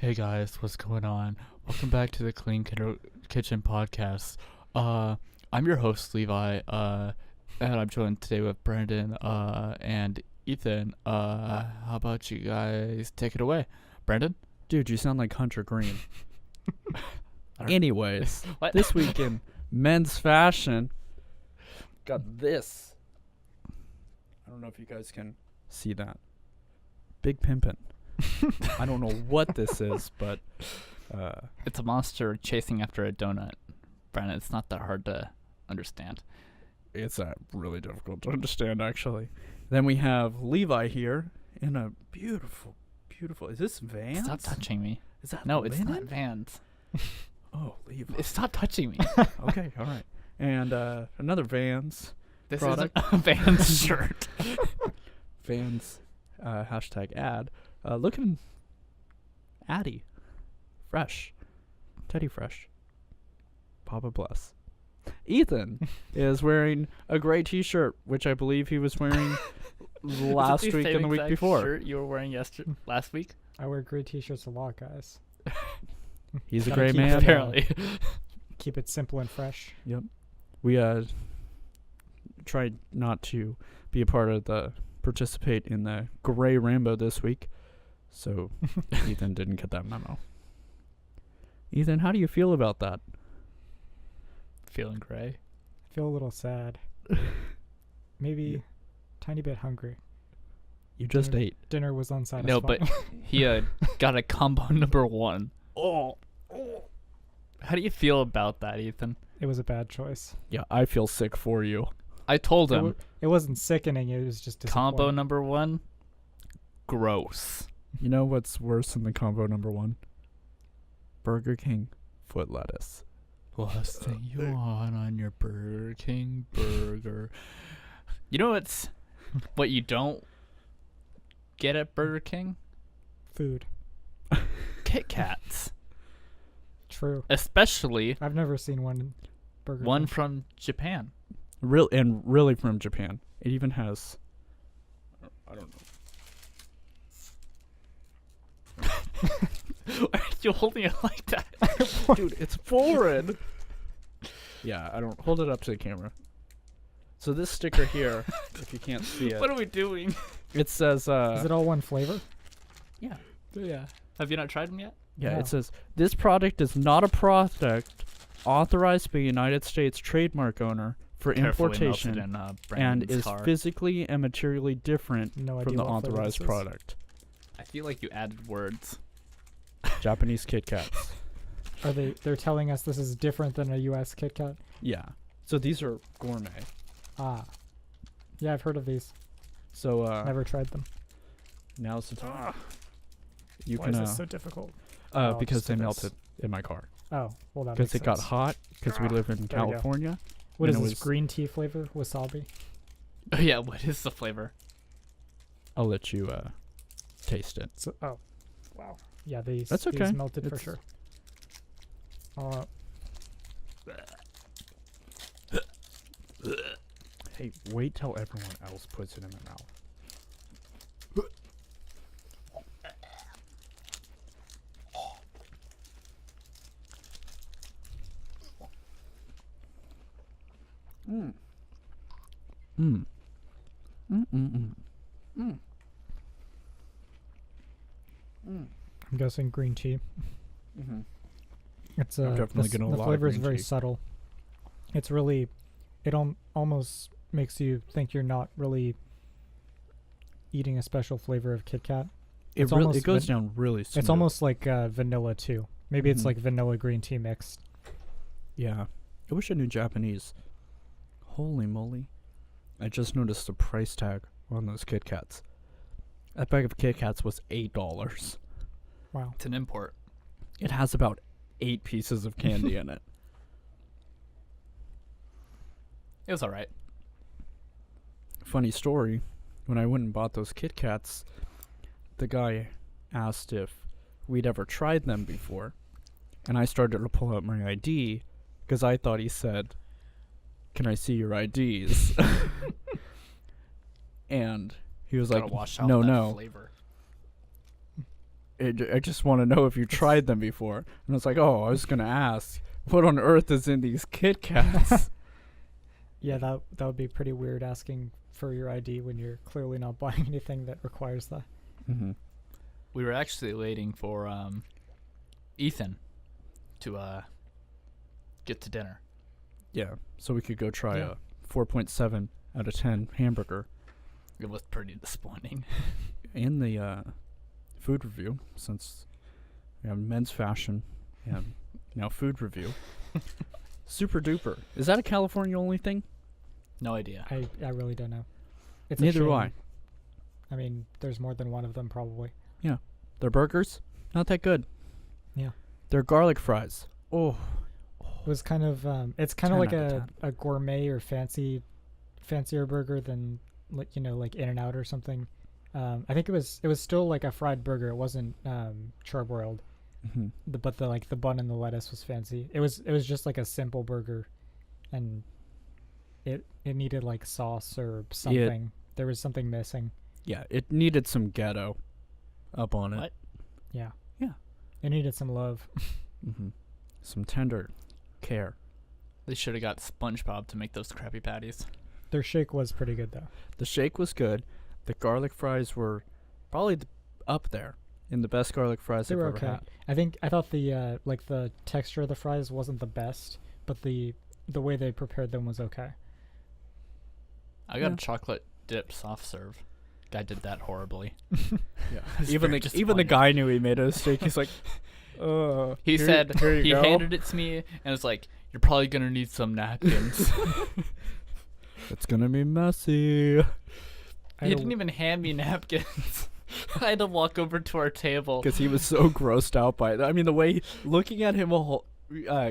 Hey guys, what's going on? Welcome back to the Kitchen Podcast. I'm your host Levi, and I'm joined today with Brandon, and Ethan. How about you guys take it away, Brandon? Dude, you sound like Hunter Green. I don't- Anyways, What? this week in men's fashion, got this. I don't know if you guys can see that. Big pimpin'. I don't know what this is, but It's a monster chasing after a donut, Brandon. It's not that hard to understand. it's really difficult to understand, actually. Then we have Levi here in a beautiful, beautiful. Is this Vans? Stop touching me. Is that No, it's not linen? Vans. Oh, Levi. Stop touching me. Okay, all right. And another Vans. This Product. isn't a Vans shirt. Vans hashtag ad. Looking addy. Fresh. Teddy fresh. Papa bless. Ethan is wearing a gray t-shirt, which I believe he was wearing last Is it week same and the week exact before. Shirt you were wearing last week. I wear gray t-shirts a lot, guys. He's a Gotta gray keep man. it, Apparently. Keep it simple and fresh. Yep. We tried not to be a part of the participate in the gray rainbow this week, so Ethan didn't get that memo. Ethan, how do you feel about that? Feeling gray. I feel a little sad. Maybe tiny bit hungry. You just Dinner- ate. Dinner was unsatisfying. No, but he got a combo number 1. Oh. How do you feel about that, Ethan? it was a bad choice. Yeah, I feel sick for you. I told It, him it wasn't sickening. It was just combo disappointing. number 1, gross. You know what's worse than the combo number 1? Burger King foot lettuce. Last thing you want on your Burger King burger. You know what you don't get at Burger King? Food. Kit Kats. True. Especially I've never seen one in Burger one King. from Japan. Really from Japan. It even has I don't know. Why are you holding it like that? Dude, it's foreign. Yeah, I don't hold it up to the camera. So this sticker here, if you can't see it, What are we doing? it says Is it all one flavor? yeah. Yeah. Have you not tried them yet? Yeah, No. it says this product is not a product authorized by United States trademark owner for importation and is physically and materially different No from idea the what flavor authorized this is. product. I feel like you added words. Japanese Kit Kats. Are they're telling us this is different than a US Kit Kat? Yeah. So these are gourmet. Ah. Yeah, I've heard of these. So Never tried them. now's the time. You Why can is this so difficult? because just they do this. melted in my car. Oh, well that Because makes it got sense. hot because we live in There you go. California. What and is it this, was- green tea flavor? Wasabi? Oh yeah, what is the flavor? I'll let you taste it. So, oh. Wow. Yeah, these, That's these okay. melted for It's- sure. Hey, wait till everyone else puts it in their mouth. Mm. Mm. Mm. Mm. Mm. Mm. I'm guessing green tea. Mm-hmm. It's I'm definitely the, getting a the lot of flavor is green very tea. subtle. It's really, it almost makes you think you're not really eating a special flavor of Kit Kat. It It's really almost it goes down really smooth. It's almost like vanilla too. Maybe it's Mhm. like vanilla green tea mixed. Yeah. I wish I knew Japanese. Holy moly. I just noticed the price tag on those Kit Kats. That bag of Kit Kats was $8. Wow. It's an import. It has about 8 pieces of candy in it. It was alright. Funny story. When I went and bought those Kit Kats, the guy asked if we'd ever tried them before. And I started to pull out my ID because I thought he said, "Can I see your IDs?" And he was Gotta like, wash out "No, that no." flavor. I just want to know if you tried them before. And it's like, oh, I was gonna ask, what on earth is in these Kit Kats? Yeah, that would be pretty weird asking for your ID when you're clearly not buying anything that requires that. Mm-hmm. We were actually waiting for Ethan to get to dinner. Yeah, so we could go try Yeah. a 4.7 out of 10 hamburger. It was pretty disappointing. In the food review, since we have men's fashion and now food review. Super duper. Is that a California only thing? No idea. I really don't know. It's a Neither do shame. I. I mean, there's more than one of them probably. Their burgers, not that good. Yeah. Their garlic fries. Oh. It was kind of it's kind 10 of like out of a gourmet or fancier burger than like like In-N-Out or something. I think it was still like a fried burger. It wasn't charbroiled. Mm-hmm. But the bun and the lettuce was fancy. It was just like a simple burger, and it needed like sauce or something. There was something missing. Yeah, it needed some ghetto up on it. What? Yeah. Yeah. It needed some love. Mm-hmm. Some tender care. They should have got SpongeBob to make those Krabby Patties. Their shake was pretty good though. The shake was good. The garlic fries were probably up there in the best garlic fries They I've were ever okay. had. I thought the like the texture of the fries wasn't the best, but the way they prepared them was okay. I got Yeah. a chocolate dip soft serve. Guy did that horribly. Yeah. It's Even very the disappointing. guy knew he made a mistake. He's like, He said here you he go. handed it to me and was like, "You're probably gonna need some napkins." It's gonna be messy. I He had didn't even hand me napkins. I had to walk over to our table. Because he was so grossed out by it. I mean, the way looking at him,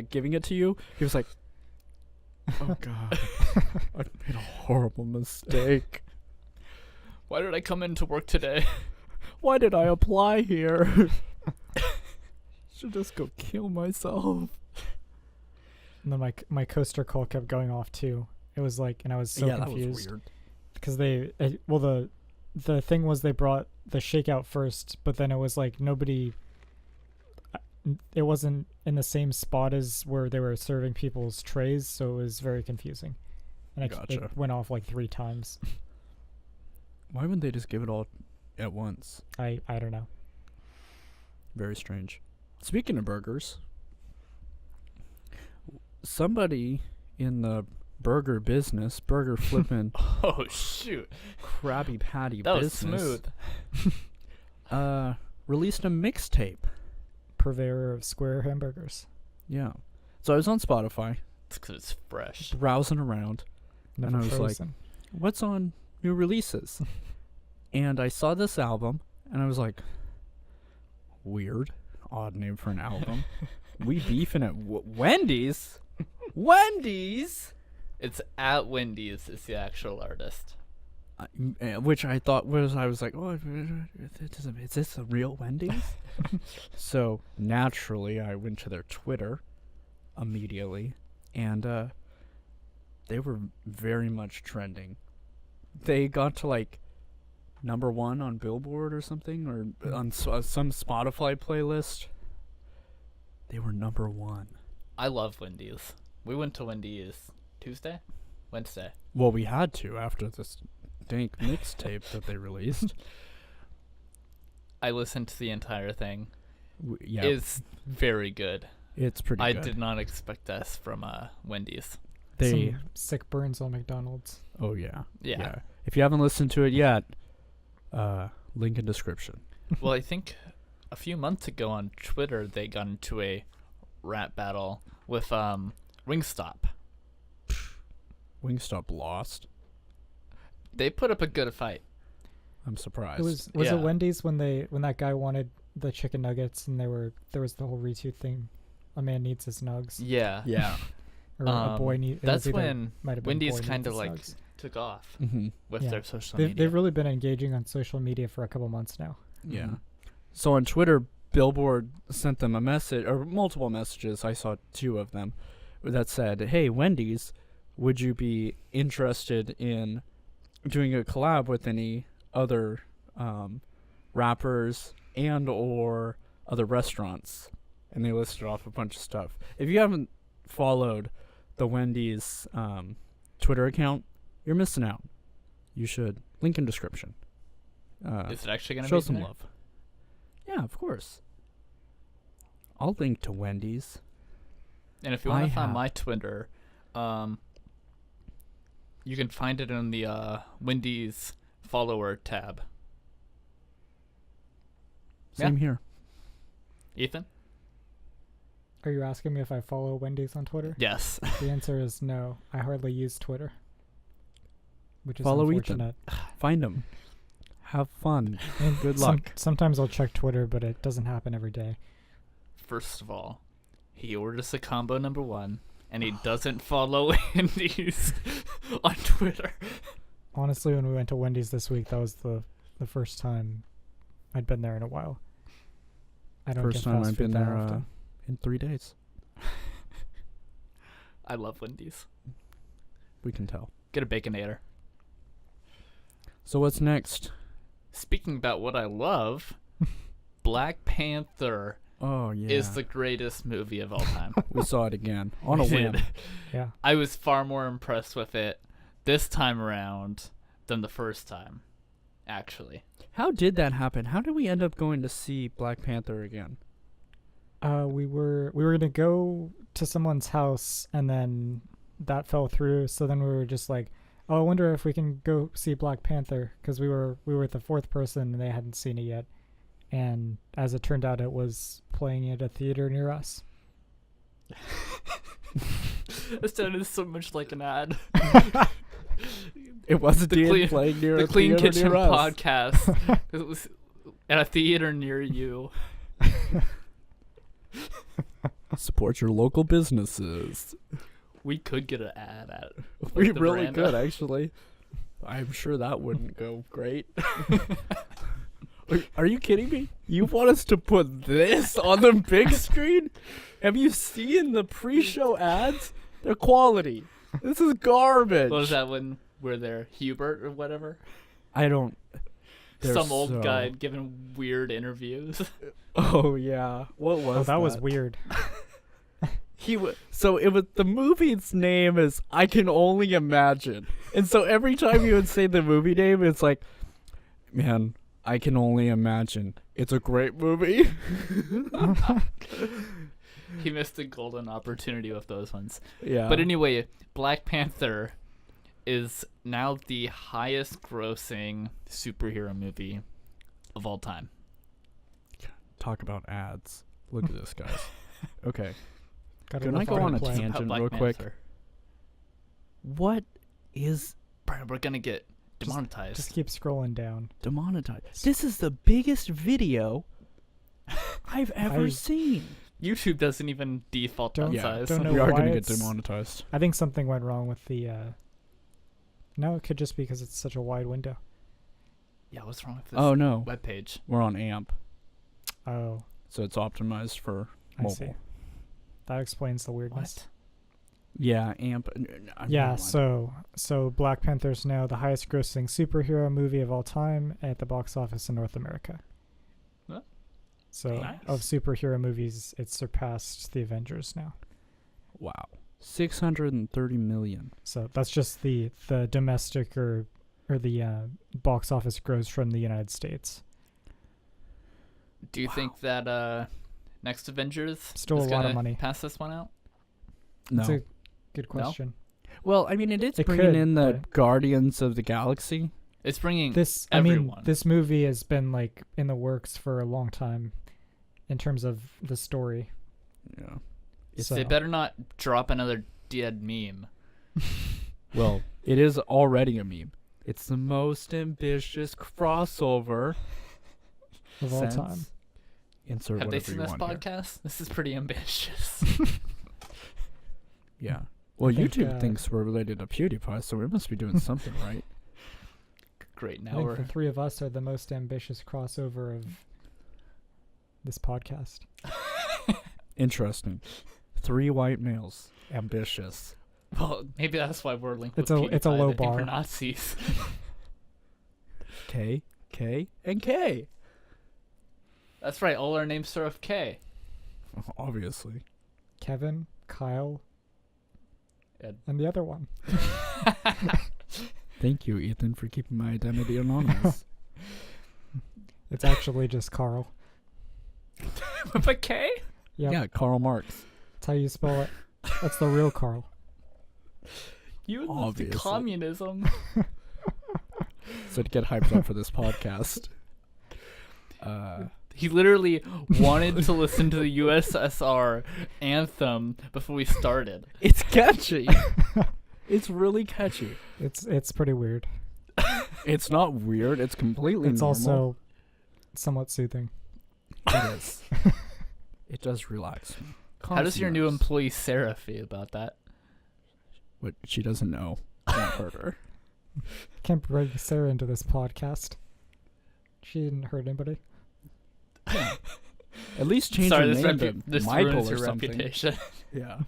giving it to you, he was like, "Oh God, I made a horrible mistake. Why did I come into work today? Why did I apply here? Should just go kill myself." And then my coaster call kept going off too. It was like, and I was so That confused was weird. because the thing was they brought the shakeout first, but then it was like nobody. It wasn't in the same spot as where they were serving people's trays, so it was very confusing. And Gotcha. it went off like 3 times. Why wouldn't they just give it all at once? I don't know. Very strange. Speaking of burgers, somebody in the burger business, burger flipping, Oh shoot, Krabby Patty that was business, smooth. released a mixtape. Purveyor of square hamburgers. Yeah. So I was on Spotify, It's 'cause it's fresh. browsing around, Never I was like, frozen. what's on new releases? And I saw this album, and I was like, weird, odd name for an album. We beefing at Wendy's? Wendy's? It's at Wendy's. Is the actual artist. Which I thought was, I was like, oh, is this a real Wendy's? So naturally, I went to their Twitter immediately, and they were very much trending. They got to like #1 on Billboard or something, or on some Spotify playlist. They were #1. I love Wendy's. We went to Wendy's Wednesday. Well, we had to after this dank mixtape that they released. I listened to the entire thing. Yeah, It's very good. it's pretty I good. did not expect this from Wendy's. They, Some sick burns on McDonald's. oh yeah, Yeah. If you haven't listened to it yet, link in description. Well, I think a few months ago on Twitter they got into a rap battle with Wingstop. Wingstop lost. They put up a good fight. I'm surprised. It was Yeah. it Wendy's when that guy wanted the chicken nuggets and there was the whole retweet thing. A man needs his nugs. Yeah. yeah. Or a boy needs. That's when might have been Wendy's boy needs kind of his like nugs. took off Mm-hmm. with Yeah. their social They've media. really been engaging on social media for a couple months now. Yeah. Mhm. So on Twitter, Billboard sent them a message, or multiple messages. I saw 2 of them that said, "Hey, Wendy's, would you be interested in doing a collab with any other rappers and or other restaurants. And they listed off a bunch of stuff. If you haven't followed the Wendy's Twitter account, you're missing out. You should. Link in description. Is it actually going to show be some there? love. Yeah, of course. I'll link to Wendy's. And if you want to find my Twitter, you can find it in the Wendy's follower tab. Same here. Ethan? Are you asking me if I follow Wendy's on Twitter? Yes. The answer is no. I hardly use Twitter, which is Follow unfortunate. Ethan. Find him. Have fun. And Good luck. Sometimes I'll check Twitter, but it doesn't happen every day. First of all, he orders a combo number 1, and he doesn't follow Wendy's on Twitter. Honestly, when we went to Wendy's this week, that was the first time I'd been there in a while. I don't First get time fast I've been food that there often. in 3 days. I love Wendy's. We can tell. Get a Baconator. So what's next? Speaking about what I love, Black Panther Oh, yeah. is the greatest movie of all time. We saw it again. On a We whim. did. Yeah. I was far more impressed with it this time around than the first time, actually. How did that happen? How did we end up going to see Black Panther again? We were gonna go to someone's house, and then that fell through. So then we were just like, "Oh, I wonder if we can go see Black Panther," because we were the fourth person, and they hadn't seen it yet. And as it turned out, it was playing at a theater near us. It sounded so much like an ad. It was a The clean- playing near The a Clean theater Kitchen near us. podcast. It was at a theater near you. Support your local businesses. We could get an ad at. We the really veranda. could, actually. I'm sure that wouldn't go great. Are you kidding me? You want us to put this on the big screen? Have you seen the pre-show ads? They're quality. This is garbage. What was that when we're there? Hubert or whatever? I don't. Some old guy giving weird interviews. Oh yeah. What was Oh, that was weird. So it was, the movie's name is I Can Only Imagine. And so every time you would say the movie name, it's like, man, I Can Only Imagine. It's a great movie. He missed a golden opportunity with those ones. Yeah. But anyway, Black Panther is now the highest grossing superhero movie of all time. Talk about ads. Look at this, guys. Okay. Gotta Can let I go Fred on a play. tangent Black real quick? Panther. What is Brian, we're gonna get demonetized. Just keep scrolling down. demonetized? This is the biggest video I've ever seen. YouTube doesn't even default that Don't- size. don't know We are why going to get it's- demonetized. I think something went wrong with the. No, it could just be because it's such a wide window. Yeah, what's wrong with this Oh no, webpage? we're on AMP, Oh, so it's optimized for I mobile. see. That explains the weirdness. What? Yeah, AMP. Yeah, so Black Panther's now the highest grossing superhero movie of all time at the box office in North America. Huh? So Nice. of superhero movies, it's surpassed the Avengers now. Wow, 630 million. So that's just the domestic or the box office gross from the United States. Do you think that next Avengers Still is a lot of gonna money. pass this one out? No. That's a good question. Well, I mean, it is It bringing could, in the but- Guardians of the Galaxy. It's bringing This everyone. this movie has been like in the works for a long time in terms of the story. Yeah. So They better not drop another dead meme. Well, it is already a meme. It's the most ambitious crossover of all since- time. Insert Have they whatever seen you this want here. podcast? This is pretty ambitious. Yeah. Well, I think, YouTube thinks we're related to PewDiePie, so we must be doing something right. Great. I Now think we're the three of us are the most ambitious crossover of this podcast. Interesting. 3 white males. Ambitious. well. Maybe that's why we're linked. It's with a PewDiePie. low They think we're bar. Nazis. K, and K. That's right. All our names start with K. Obviously. Kevin, Kyle, Ed. and the other one. Thank you, Ethan, for keeping my identity anonymous. It's actually just Carl. With a K? Yep. Yeah, Karl Marx. That's how you spell it. That's the real Carl. You and the Obviously. communism. So to get hyped up for this podcast. He literally wanted to listen to the USSR anthem before we started. It's catchy. It's really catchy. It's pretty weird. It's not weird. It's completely It's normal. also somewhat soothing. It is. It does relax me. How does your new employee Sarah feel about that? What she doesn't know won't hurt her. Can't bring Sarah into this podcast. She didn't hurt anybody. At least change Sorry, her this, name to this Michael ruins or your something. reputation. Yeah.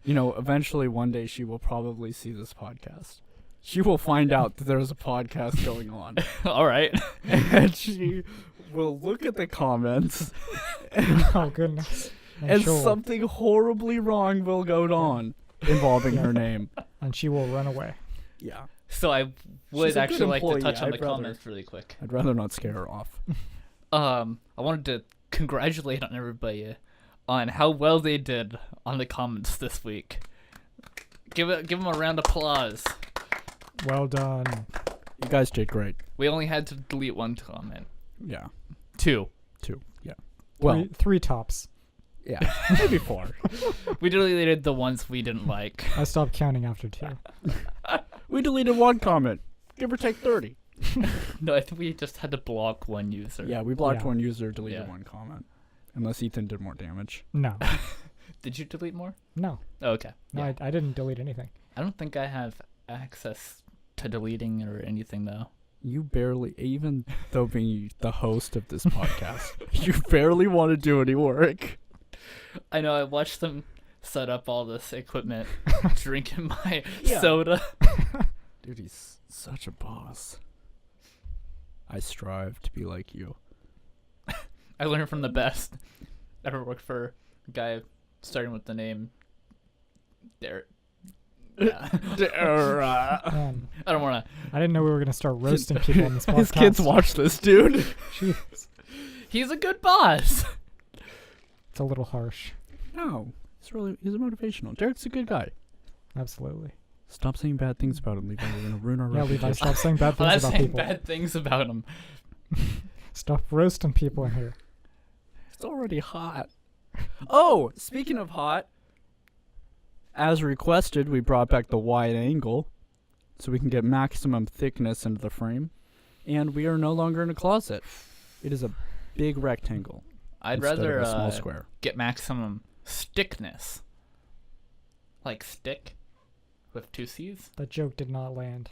You know, eventually one day she will probably see this podcast. She will find out that there's a podcast going on. All right. And she will look at the comments Oh goodness. and she'll- something horribly wrong will go on involving her name. and she will run away. Yeah. So I She's would a actually good like to employee, touch on I'd the rather- comments really quick. I'd rather not scare her off. I wanted to congratulate on everybody on how well they did on the comments this week. Give them a round of applause. Well done. You guys did great. We only had to delete one comment. Yeah. Two. Yeah. Well, Three tops. yeah. Maybe 4. We deleted the ones we didn't like. I stopped counting after 2. We deleted 1 comment. Give or take 30. No, I think we just had to block one user. Yeah, we blocked Yeah. 1 user, deleted Yeah. 1 comment. Unless Ethan did more damage. No. Did you delete more? No. Oh, okay. No, Yeah. I didn't delete anything. I don't think I have access to deleting or anything though. You barely, even though being the host of this podcast, you barely want to do any work. I know. I watched them set up all this equipment, drinking my Yeah. soda. Dude, he's such a boss. I strive to be like you. I learned from the best. Ever worked for a guy starting with the name Derek. Yeah. Man, I don't want I didn't know we were gonna start roasting people on this podcast. His kids watch this, dude. Jeez. to. He's a good boss. It's a little harsh. No, he's motivational. Derek's a good guy. Absolutely. Stop saying bad things about him, Levi. We're gonna ruin our Yeah, Levi, reputation. stop saying bad I'm things not about saying people. bad things about him. Stop roasting people in here. It's already hot. Oh, speaking of hot, as requested, we brought back the wide angle so we can get maximum thickness into the frame. And we are no longer in a closet. It is a big rectangle I'd instead rather of a small square. get maximum stickness. Like stick with 2 C's. That joke did not land.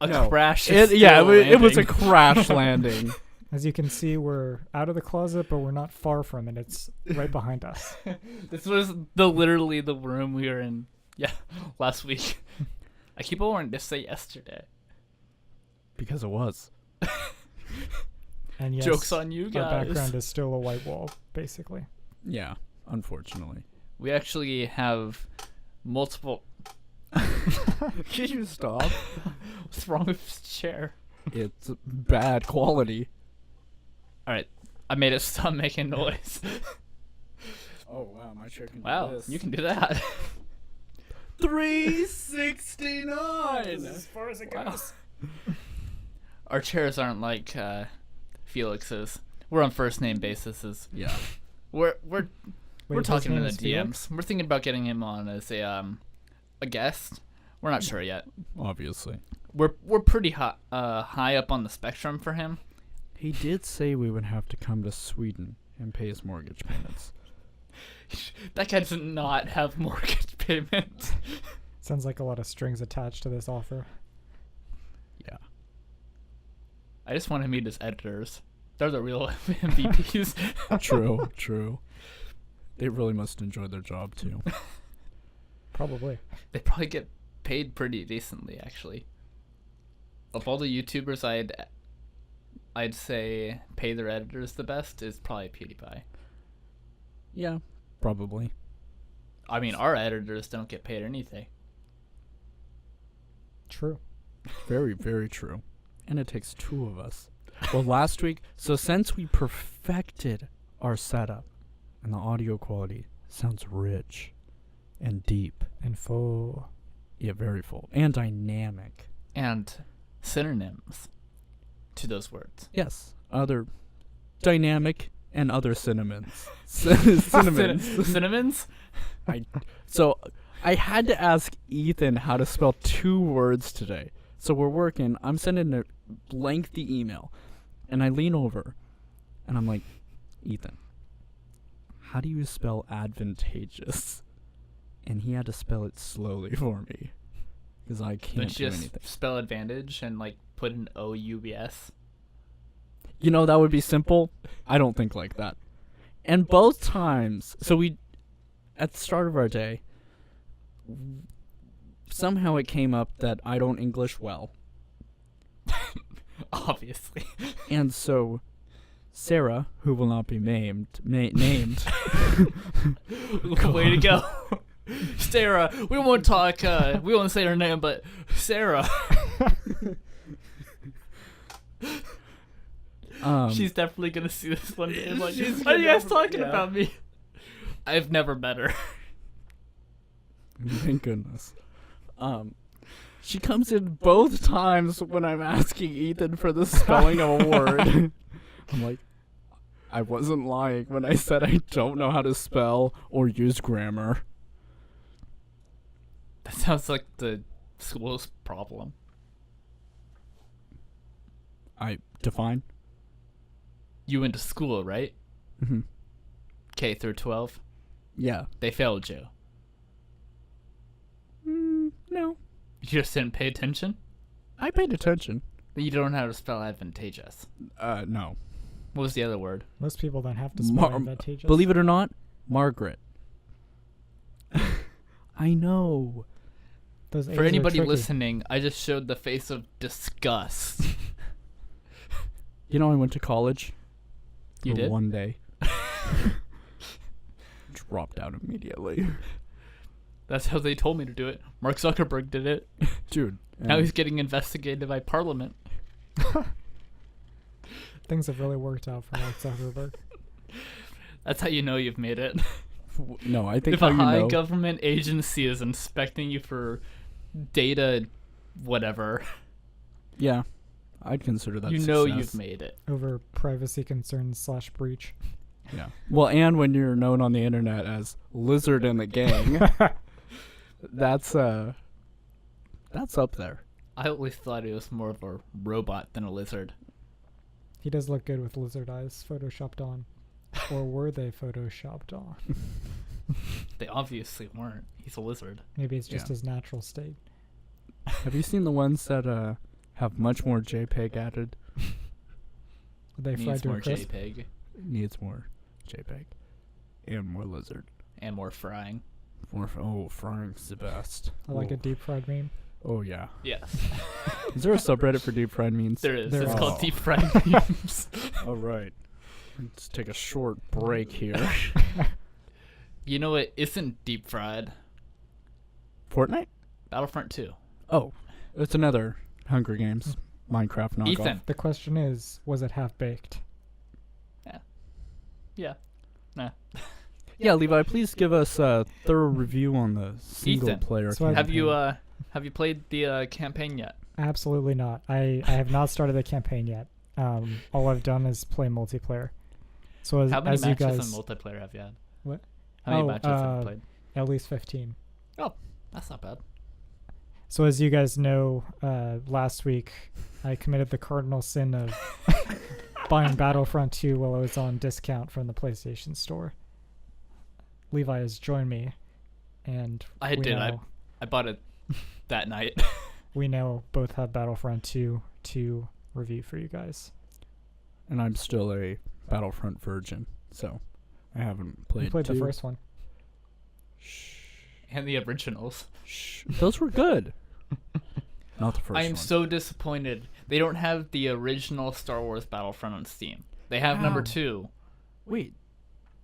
A No. crash. It was a crash landing. As you can see, we're out of the closet, but we're not far from it. It's right behind us. This was literally the room we were in. Yeah, last week. I keep on wanting to say yesterday. Because it was. And yes, Joke's on you our guys. background is still a white wall, basically. Yeah, unfortunately. We actually have multiple. Can you stop? What's wrong with this chair? It's bad quality. All right, I made it stop making noise. Oh, wow, my chair can Wow, you can do that. 369! As far as it Wow. Our chairs aren't like Felix's. We're on first name basis. Yeah. We're Wait, talking in his the name DMs. is Felix? We're thinking about getting him on as a guest. We're not sure yet. Obviously. We're pretty high up on the spectrum for him. He did say we would have to come to Sweden and pay his mortgage payments. That guy does not have mortgage payments. Sounds like a lot of strings attached to this offer. Yeah. I just want to meet his editors. They're the real MVPs. True, true. They really must enjoy their job, too. Probably. They probably get paid pretty decently, actually. Of all the YouTubers I'd I'd say pay their editors the best is probably PewDiePie. Yeah, probably. I mean, our editors don't get paid anything. True. Very, very true. And it takes two of us. Well, last week, so since we perfected our setup and the audio quality sounds rich and deep. And full. Yeah, very full. And dynamic. And synonyms to those words. Yes, other dynamic and other synonyms. Synonyms. Synonyms? So I had to ask Ethan how to spell 2 words today. So we're working. I'm sending a lengthy email. And I lean over. And I'm like, Ethan, how do you spell advantageous? And he had to spell it slowly for me. Because I can't do just anything. Spell advantage and like put an OUBS. You know, that would be simple. I don't think like that. And both times, so we, at the start of our day, somehow it came up that I don't English well. Obviously. And so Sarah, who will not be named. Way to go. Sarah, we won't talk, we won't say her name, but Sarah. She's definitely gonna see this one day. Like, why are you guys talking about me? I've never met her. Thank goodness. She comes in both times when I'm asking Ethan for the spelling of a word. I'm like, I wasn't lying when I said I don't know how to spell or use grammar. That sounds like the school's problem. I define. You went to school, right? Mm-hmm. K through 12. Yeah. They failed you. No. You just didn't pay attention? I paid attention. You don't know how to spell advantageous. No. What was the other word? Most people don't have to spell advantageous. Believe it or not, Margaret. I know. Those For A's are anybody tricky. listening, I just showed the face of disgust. You know, I went to college. You for did? one day. Dropped out immediately. That's how they told me to do it. Mark Zuckerberg did it. Dude. Now he's getting investigated by Parliament. Things have really worked out for Mark Zuckerberg. That's how you know you've made it. No, I think If how a you high know. government agency is inspecting you for data whatever, Yeah. I'd consider that you know success. you've made it. Over privacy concerns / breach. Yeah. Well, and when you're known on the internet as Lizard in the Gang, that's up there. I always thought it was more of a robot than a lizard. He does look good with lizard eyes photoshopped on. Or were they photoshopped on? They obviously weren't. He's a lizard. Maybe it's just Yeah. his natural state. Have you seen the ones that have much more JPEG added? They fried Needs to a more crisp. JPEG Needs more JPEG. And more lizard. and more frying. Frying's the best. I like Oh. a deep fried meme. Oh, yeah. Yes, Is there a subreddit for deep fried memes? there is. There It's is. called deep fried memes. All right. Let's take a short break here. You know what isn't deep fried? Fortnite? Battlefront 2. Oh, it's another Hunger Games Minecraft knockoff. Ethan. The question is, was it half baked? Yeah. Nah. Yeah, Levi, please give us a thorough review on the single Ethan, player so I- campaign. Have you played the campaign yet? Absolutely not. I have not started the campaign yet. All I've done is play multiplayer. So as, How many as you matches guys, in multiplayer have you had? What? How many Oh, matches have you played? at least 15. That's not bad. So as you guys know, last week I committed the cardinal sin of buying Battlefront 2 while it was on discount from the PlayStation Store. Levi has joined me, and I we did. Now, I bought it that night. we now both have Battlefront 2 to review for you guys. And I'm still a Battlefront virgin, so I haven't played You played the two. first one. Shh. And the originals. Shh. Those were good. Not the first I am one. so disappointed They don't have the original Star Wars Battlefront on Steam. They have number Ow. 2. Wait.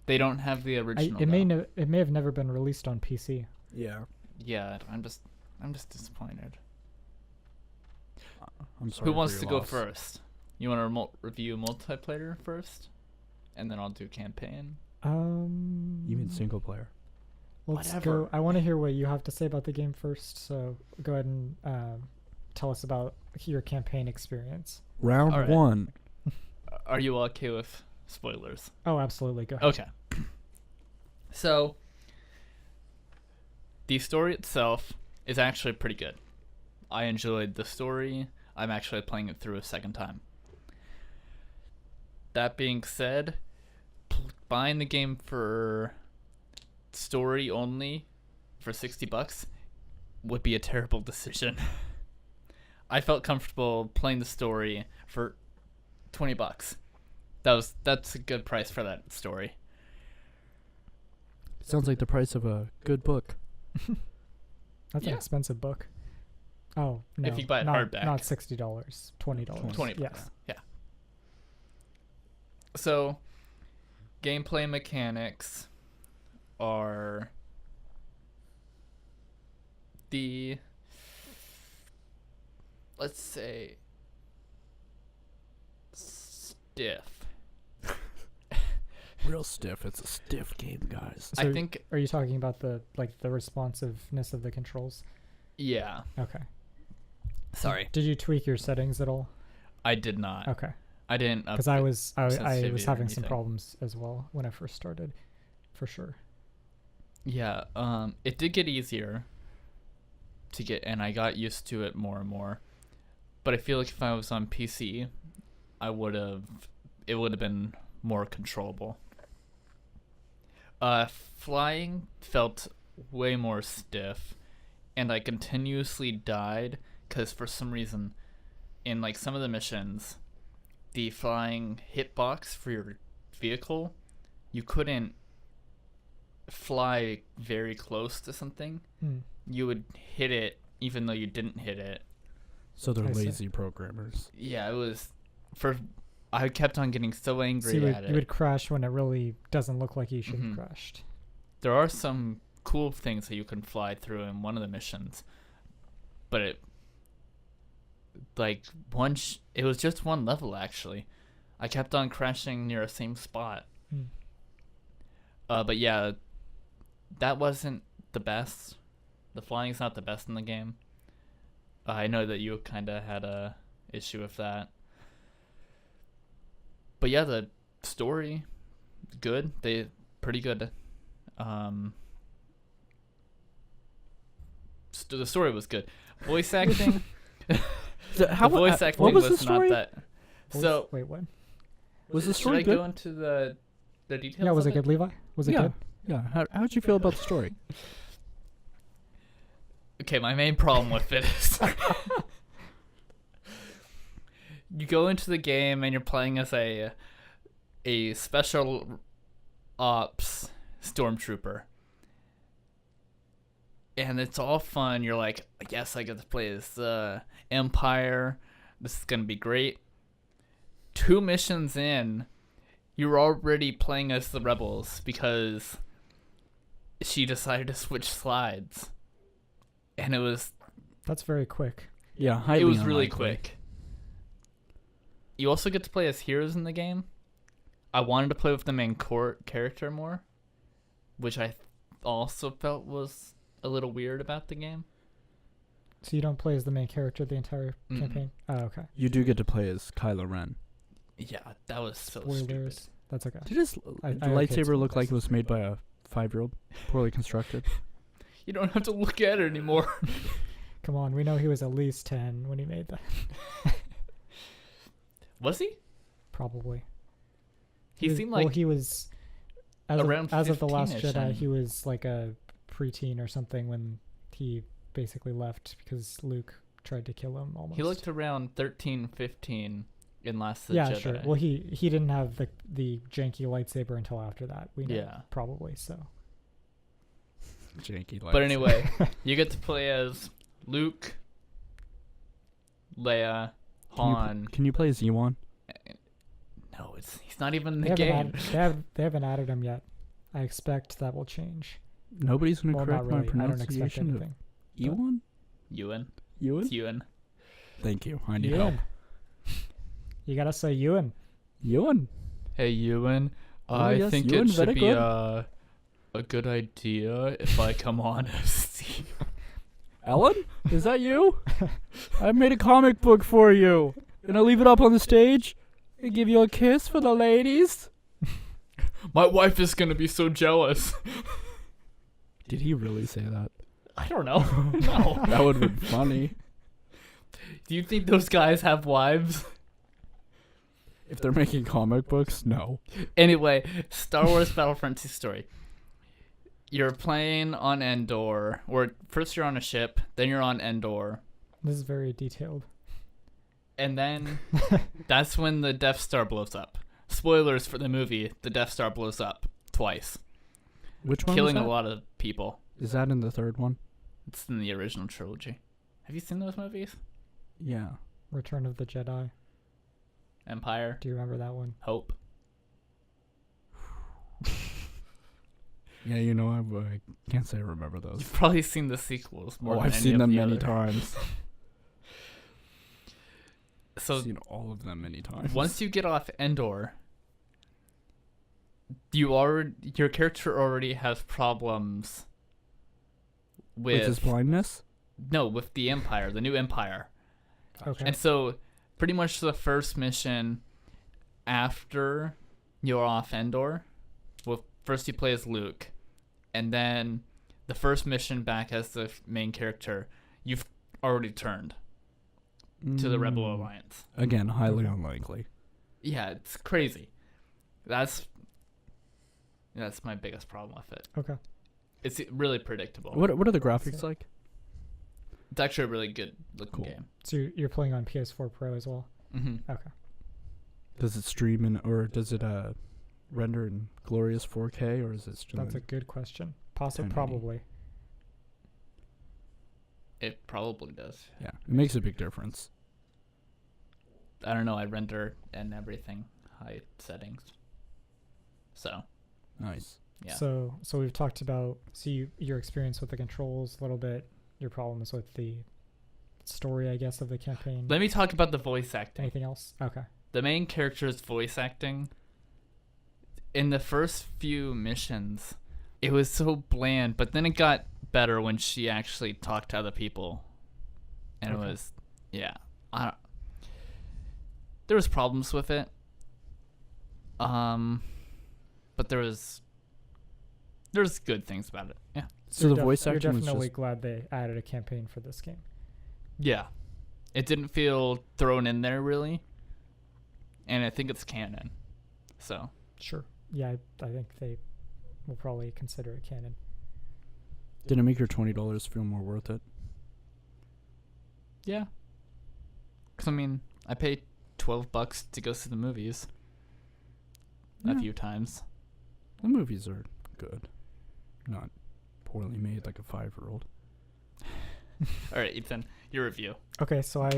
They don't have the original. It may have never been released on PC. Yeah. Yeah, I'm just disappointed. I'm sorry. Who for wants your to go loss. first? You want to review multiplayer first, and then I'll do campaign. You mean single player? Let's Whatever. go. I want to hear what you have to say about the game first. So go ahead and tell us about your campaign experience. Round All right. 1. Are you okay with spoilers? Oh, absolutely. Go ahead. Okay. So, the story itself is actually pretty good. I enjoyed the story. I'm actually playing it through a second time. That being said, buying the game for story only for $60 would be a terrible decision. I felt comfortable playing the story for $20. That's a good price for that story. Sounds like the price of a good book. That's an Yeah. expensive book. Oh no! If you buy it not, hardback. not $60, $20. $20. Yes. Yeah. So, gameplay mechanics are the, let's say, stiff. Real stiff. It's a stiff game, guys. I So think, Are you talking about the responsiveness of the controls? yeah. Okay. Sorry, Did you tweak your settings at all? I did not. Okay. I didn't. Because I was sensitivity or having some anything. problems as well when I first started, for sure. Yeah, it did get easier to get, and I got used to it more and more. But I feel like if I was on PC, it would have been more controllable. Flying felt way more stiff, and I continuously died because for some reason, in like some of the missions, the flying hitbox for your vehicle, you couldn't fly very close to something. You would hit it even though you didn't hit it. So they're I see. lazy programmers. Yeah, it was I kept on getting so angry So at you it. would crash when it really doesn't look like you should Mhm. have crashed. There are some cool things that you can fly through in one of the missions, but it was just one level actually. I kept on crashing near the same spot. Hmm. But yeah, that wasn't the best. The flying's not the best in the game. I know that you kind of had a issue with that. But yeah, the story, good. They pretty good. The story was good. Voice acting. How the voice acting what was was the story? not that. So Wait, what? Was the story should I good? go into the details? Yeah, was of it good, Levi? Was it Yeah. good? Yeah. How'd you feel about the story? Okay, my main problem with it is you go into the game and you're playing as a special ops stormtrooper. And it's all fun. You're like, yes, I get to play as Empire. This is going to be great. 2 missions in, you're already playing as the rebels because she decided to switch slides. And That's very quick. Yeah, it highly was really unlikely. quick. You also get to play as heroes in the game. I wanted to play with the main character more, which I also felt was a little weird about the game. So you don't play as the main character the entire Mm-mm. campaign? Oh, okay. You do get to play as Kylo Ren. Yeah, that was so stupid. Spoilers. That's okay. Did his I lightsaber look spoilers. like it was made by a 5-year-old? Poorly constructed. You don't have to look at it anymore. Come on, we know he was at least 10 when he made that. Was he? Probably. He was- seemed like he was around as of the Last 15-ish, Jedi. and- He was like a preteen or something when he basically left because Luke tried to kill him. Almost. he looked around 13, 15 in Last yeah, Jedi. sure. Well, he didn't have the janky lightsaber until after that. We know, Yeah. probably so. Janky lightsaber. But anyway, you get to play as Luke, Leia, Han. Can you play as Yuan? No, he's not even in They the game. they haven't added him yet. I expect that will change. Nobody's gonna Well, correct not really. my I don't expect pronunciation of anything. Yuan. Ewan. Ewan? It's Ewan. Thank you. I need Ewan. help. You gotta say Ewan. Ewan. Hey, Ewan. Oh, I yes, think Ewan, it should very be good. a good idea if I come on as Steve. Ellen? Is that you? I made a comic book for you. Gonna leave it up on the stage and give you a kiss for the ladies. My wife is gonna be so jealous. Did he really say that? I don't know. No. That would have been funny. Do you think those guys have wives? If they're making comic books, no. Anyway, Star Wars Battlefront 2 story. You're playing on Endor, or first you're on a ship, then you're on Endor, This is very detailed. and then that's when the Death Star blows up. Spoilers for the movie, the Death Star blows up twice, Which one? killing was a that? lot of people. Is that in the third one? It's in the original trilogy. Have you seen those movies? Yeah. Return of the Jedi. Empire, Do you remember that one? Hope. Yeah, you know, I can't say I remember those. You've probably seen the sequels more Oh, than I've any seen of them the many other. times. So I've seen all of them many times. once you get off Endor, your character already has problems with his blindness? with the Empire, the new Empire. Okay. And so pretty much the first mission after you're off Endor, well, first you play as Luke, and then the first mission back as the main character, you've already turned to the Rebel Alliance. Again, highly unlikely. Yeah, it's crazy. That's my biggest problem with it. Okay. It's really predictable. What are the graphics So- like? It's actually a really good looking Cool. game. So you're playing on PS4 Pro as well? Mm-hmm. Okay. Does it stream in, or does it render in glorious 4K, or is it still? That's a good question. Possibly, 1080. probably. It probably does. Yeah, it makes a big difference. I don't know. I render and everything high settings. So Nice. yeah. So we've talked about your experience with the controls a little bit, your problems with the story, I guess, of the campaign. Let me talk about the voice acting. Anything else? Okay. The main character's voice acting in the first few missions, it was so bland, but then it got better when she actually talked to other people. And Okay. it was, yeah. There was problems with it. But there's good things about it. Yeah. So You're the voice You're acting was definitely just glad they added a campaign for this game. Yeah. It didn't feel thrown in there really. And I think it's canon. So, Sure. Yeah, I think they will probably consider it canon. Did it make your $20 feel more worth it? yeah. Cuz I mean, I paid $12 to go see the movies a Yeah. few times. The movies are good, not poorly made like a 5-year-old. All right, Ethan, your review. Okay, so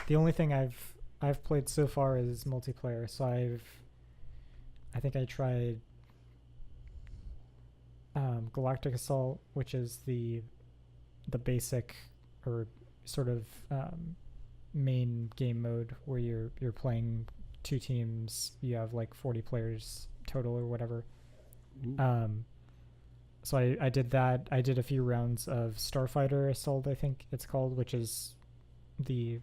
the only thing I've played so far is multiplayer. So I think I tried Galactic Assault, which is the basic or sort of main game mode where you're playing two teams. You have like 40 players total or whatever. So I did that. I did a few rounds of Starfighter Assault, I think it's called, which is the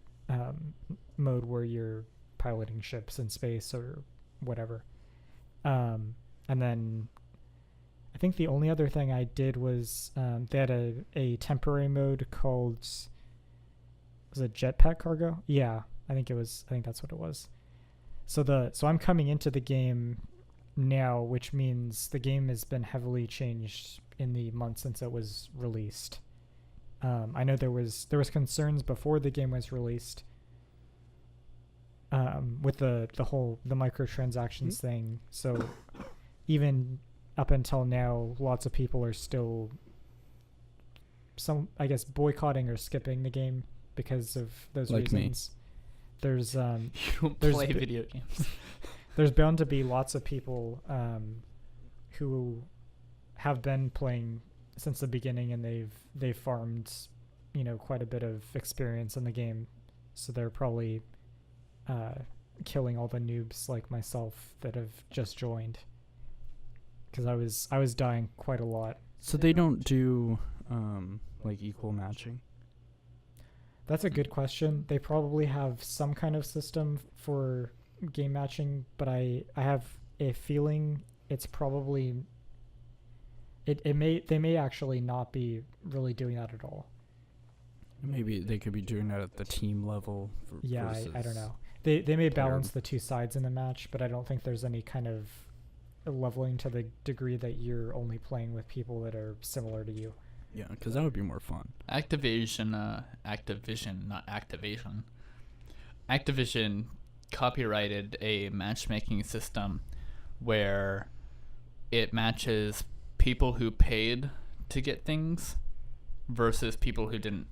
mode where you're piloting ships in space or whatever. And then I think the only other thing I did was they had a temporary mode called, was it Jetpack Cargo? Yeah, I think that's what it was. So I'm coming into the game now, which means the game has been heavily changed in the months since it was released. I know there was concerns before the game was released with the microtransactions thing. So even up until now, lots of people are still boycotting or skipping the game because of those Like me. reasons. there's You don't There's play bi- video games. there's bound to be lots of people who have been playing since the beginning, and they've farmed, quite a bit of experience in the game, so they're probably killing all the noobs like myself that have just joined, because I was dying quite a lot. So they don't do like equal matching. That's a good question. They probably have some kind of system for game matching, but I have a feeling it's probably they may actually not be really doing that at all. Maybe they could be doing that at the team level. Yeah, versus I don't know. They may player. balance the two sides in the match, but I don't think there's any kind of leveling to the degree that you're only playing with people that are similar to you. Yeah, because that would be more fun. Activision, not Activation. Activision copyrighted a matchmaking system where it matches people who paid to get things versus people who didn't.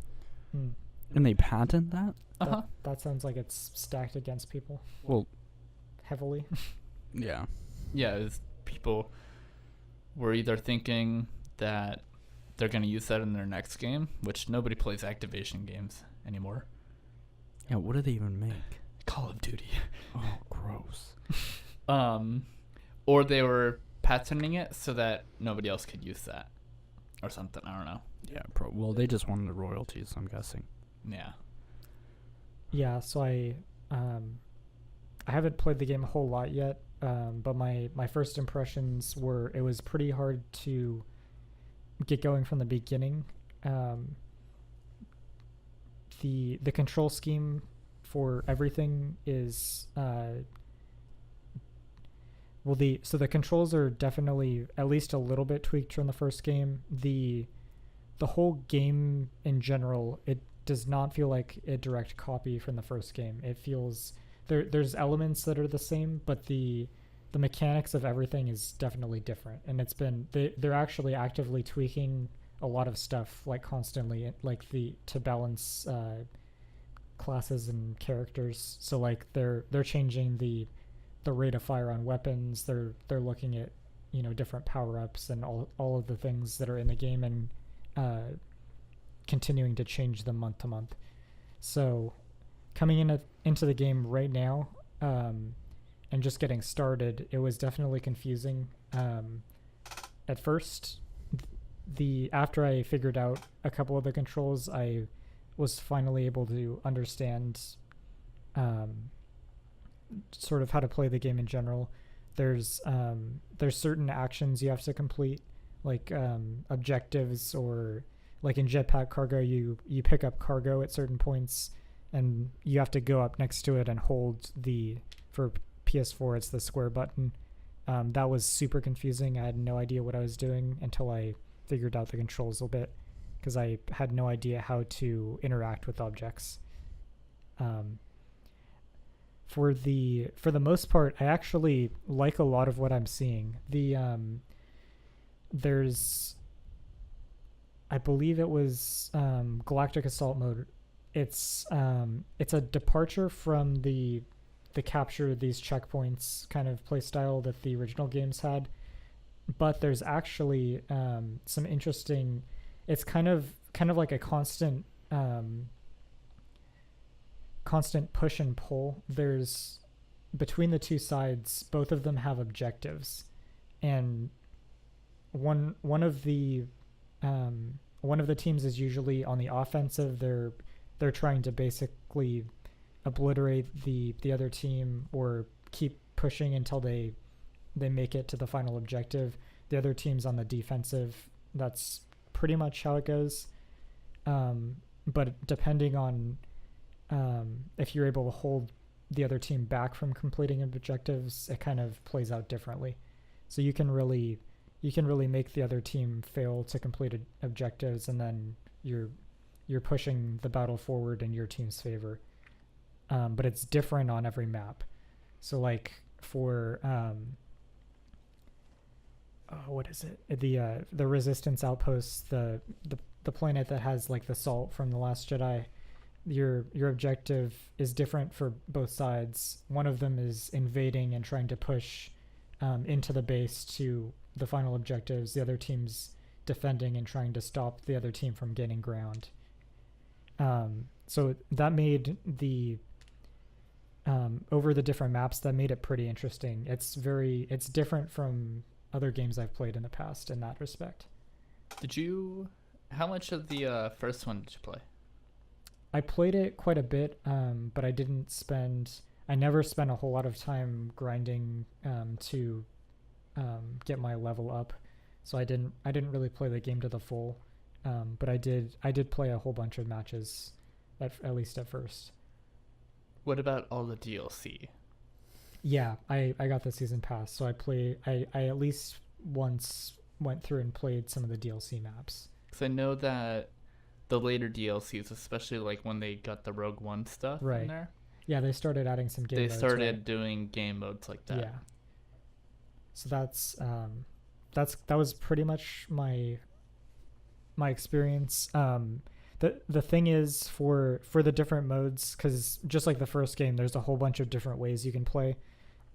Hmm. And they patent that? Uh-huh. That sounds like it's stacked against people. Well, heavily. yeah. Yeah, it's people were either thinking that they're going to use that in their next game, which nobody plays Activation games anymore. Yeah, what do they even make? Call of Duty. Oh, gross. Or they were patenting it so that nobody else could use that or something. I don't know. Yeah, well, they just wanted the royalties, I'm guessing. Yeah. Yeah, so I haven't played the game a whole lot yet, but my first impressions were it was pretty hard to get going from the beginning. The control scheme for everything is the controls are definitely at least a little bit tweaked from the first game. The whole game in general, it does not feel like a direct copy from the first game. It feels there's elements that are the same, but the mechanics of everything is definitely different, and they're actually actively tweaking a lot of stuff, like constantly, like to balance classes and characters. So like they're changing the rate of fire on weapons. They're looking at different power-ups and all of the things that are in the game, and continuing to change them month to month. So coming into the game right now, and just getting started, it was definitely confusing. At first, after I figured out a couple of the controls, I was finally able to understand sort of how to play the game in general. There's certain actions you have to complete, like objectives, or like in Jetpack Cargo, you pick up cargo at certain points, and you have to go up next to it and hold for PS4, it's the square button. That was super confusing. I had no idea what I was doing until I figured out the controls a bit, because I had no idea how to interact with objects. For the most part, I actually like a lot of what I'm seeing. There's, I believe it was Galactic Assault mode. It's a departure from the capture these checkpoints kind of play style that the original games had, but there's actually some interesting. It's kind of like a constant push and pull. There's between the two sides, both of them have objectives, and one of the teams is usually on the offensive. They're trying to basically obliterate the other team, or keep pushing until they make it to the final objective. The other team's on the defensive. That's pretty much how it goes. But depending on if you're able to hold the other team back from completing objectives, it kind of plays out differently. So you can really make the other team fail to complete objectives, and then you're pushing the battle forward in your team's favor. But it's different on every map. So like for what is it? The Resistance outposts, the planet that has like the salt from The Last Jedi, your objective is different for both sides. One of them is invading and trying to push into the base to the final objectives. The other team's defending and trying to stop the other team from gaining ground. So that made the over the different maps, that made it pretty interesting. It's different from other games I've played in the past in that respect. How much of the first one did you play? I played it quite a bit, but I never spent a whole lot of time grinding to get my level up. So I didn't really play the game to the full, but I did play a whole bunch of matches, at least at first. What about all the DLC? Yeah, I got the season pass, so I at least once went through and played some of the DLC maps. Because I know that the later DLCs, especially like when they got the Rogue One stuff in there. Yeah, they started adding some game modes. They started doing game modes like that. Yeah. So that was pretty much my experience. The thing is for the different modes, because just like the first game, there's a whole bunch of different ways you can play.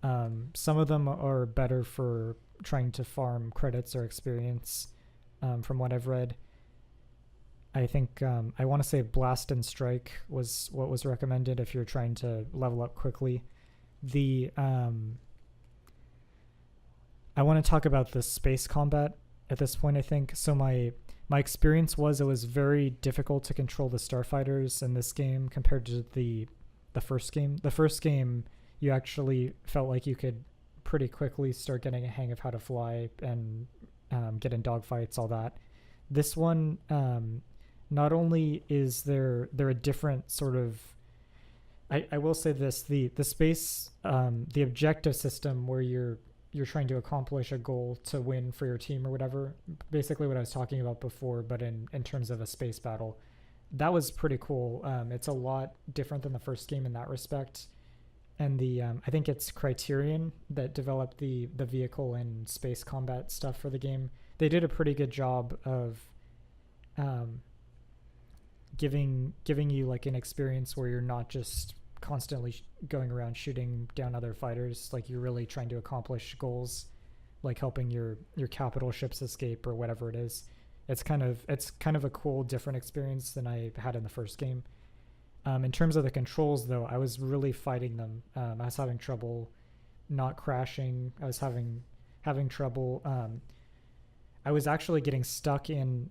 Some of them are better for trying to farm credits or experience, from what I've read. I think I want to say Blast and Strike was what was recommended if you're trying to level up quickly. I want to talk about the space combat at this point, I think. So my experience was it was very difficult to control the starfighters in this game compared to the first game. The first game, you actually felt like you could pretty quickly start getting a hang of how to fly and get in dogfights, all that. This one, not only is there a different sort of, I will say this, the space, the objective system where you're trying to accomplish a goal to win for your team or whatever, basically what I was talking about before, but in terms of a space battle, that was pretty cool. It's a lot different than the first game in that respect. And I think it's Criterion that developed the vehicle and space combat stuff for the game. They did a pretty good job of giving you like an experience where you're not just constantly going around shooting down other fighters. Like you're really trying to accomplish goals, like helping your capital ships escape or whatever it is. It's kind of a cool, different experience than I had in the first game. In terms of the controls, though, I was really fighting them. I was having trouble not crashing. I was having trouble. I was actually getting stuck in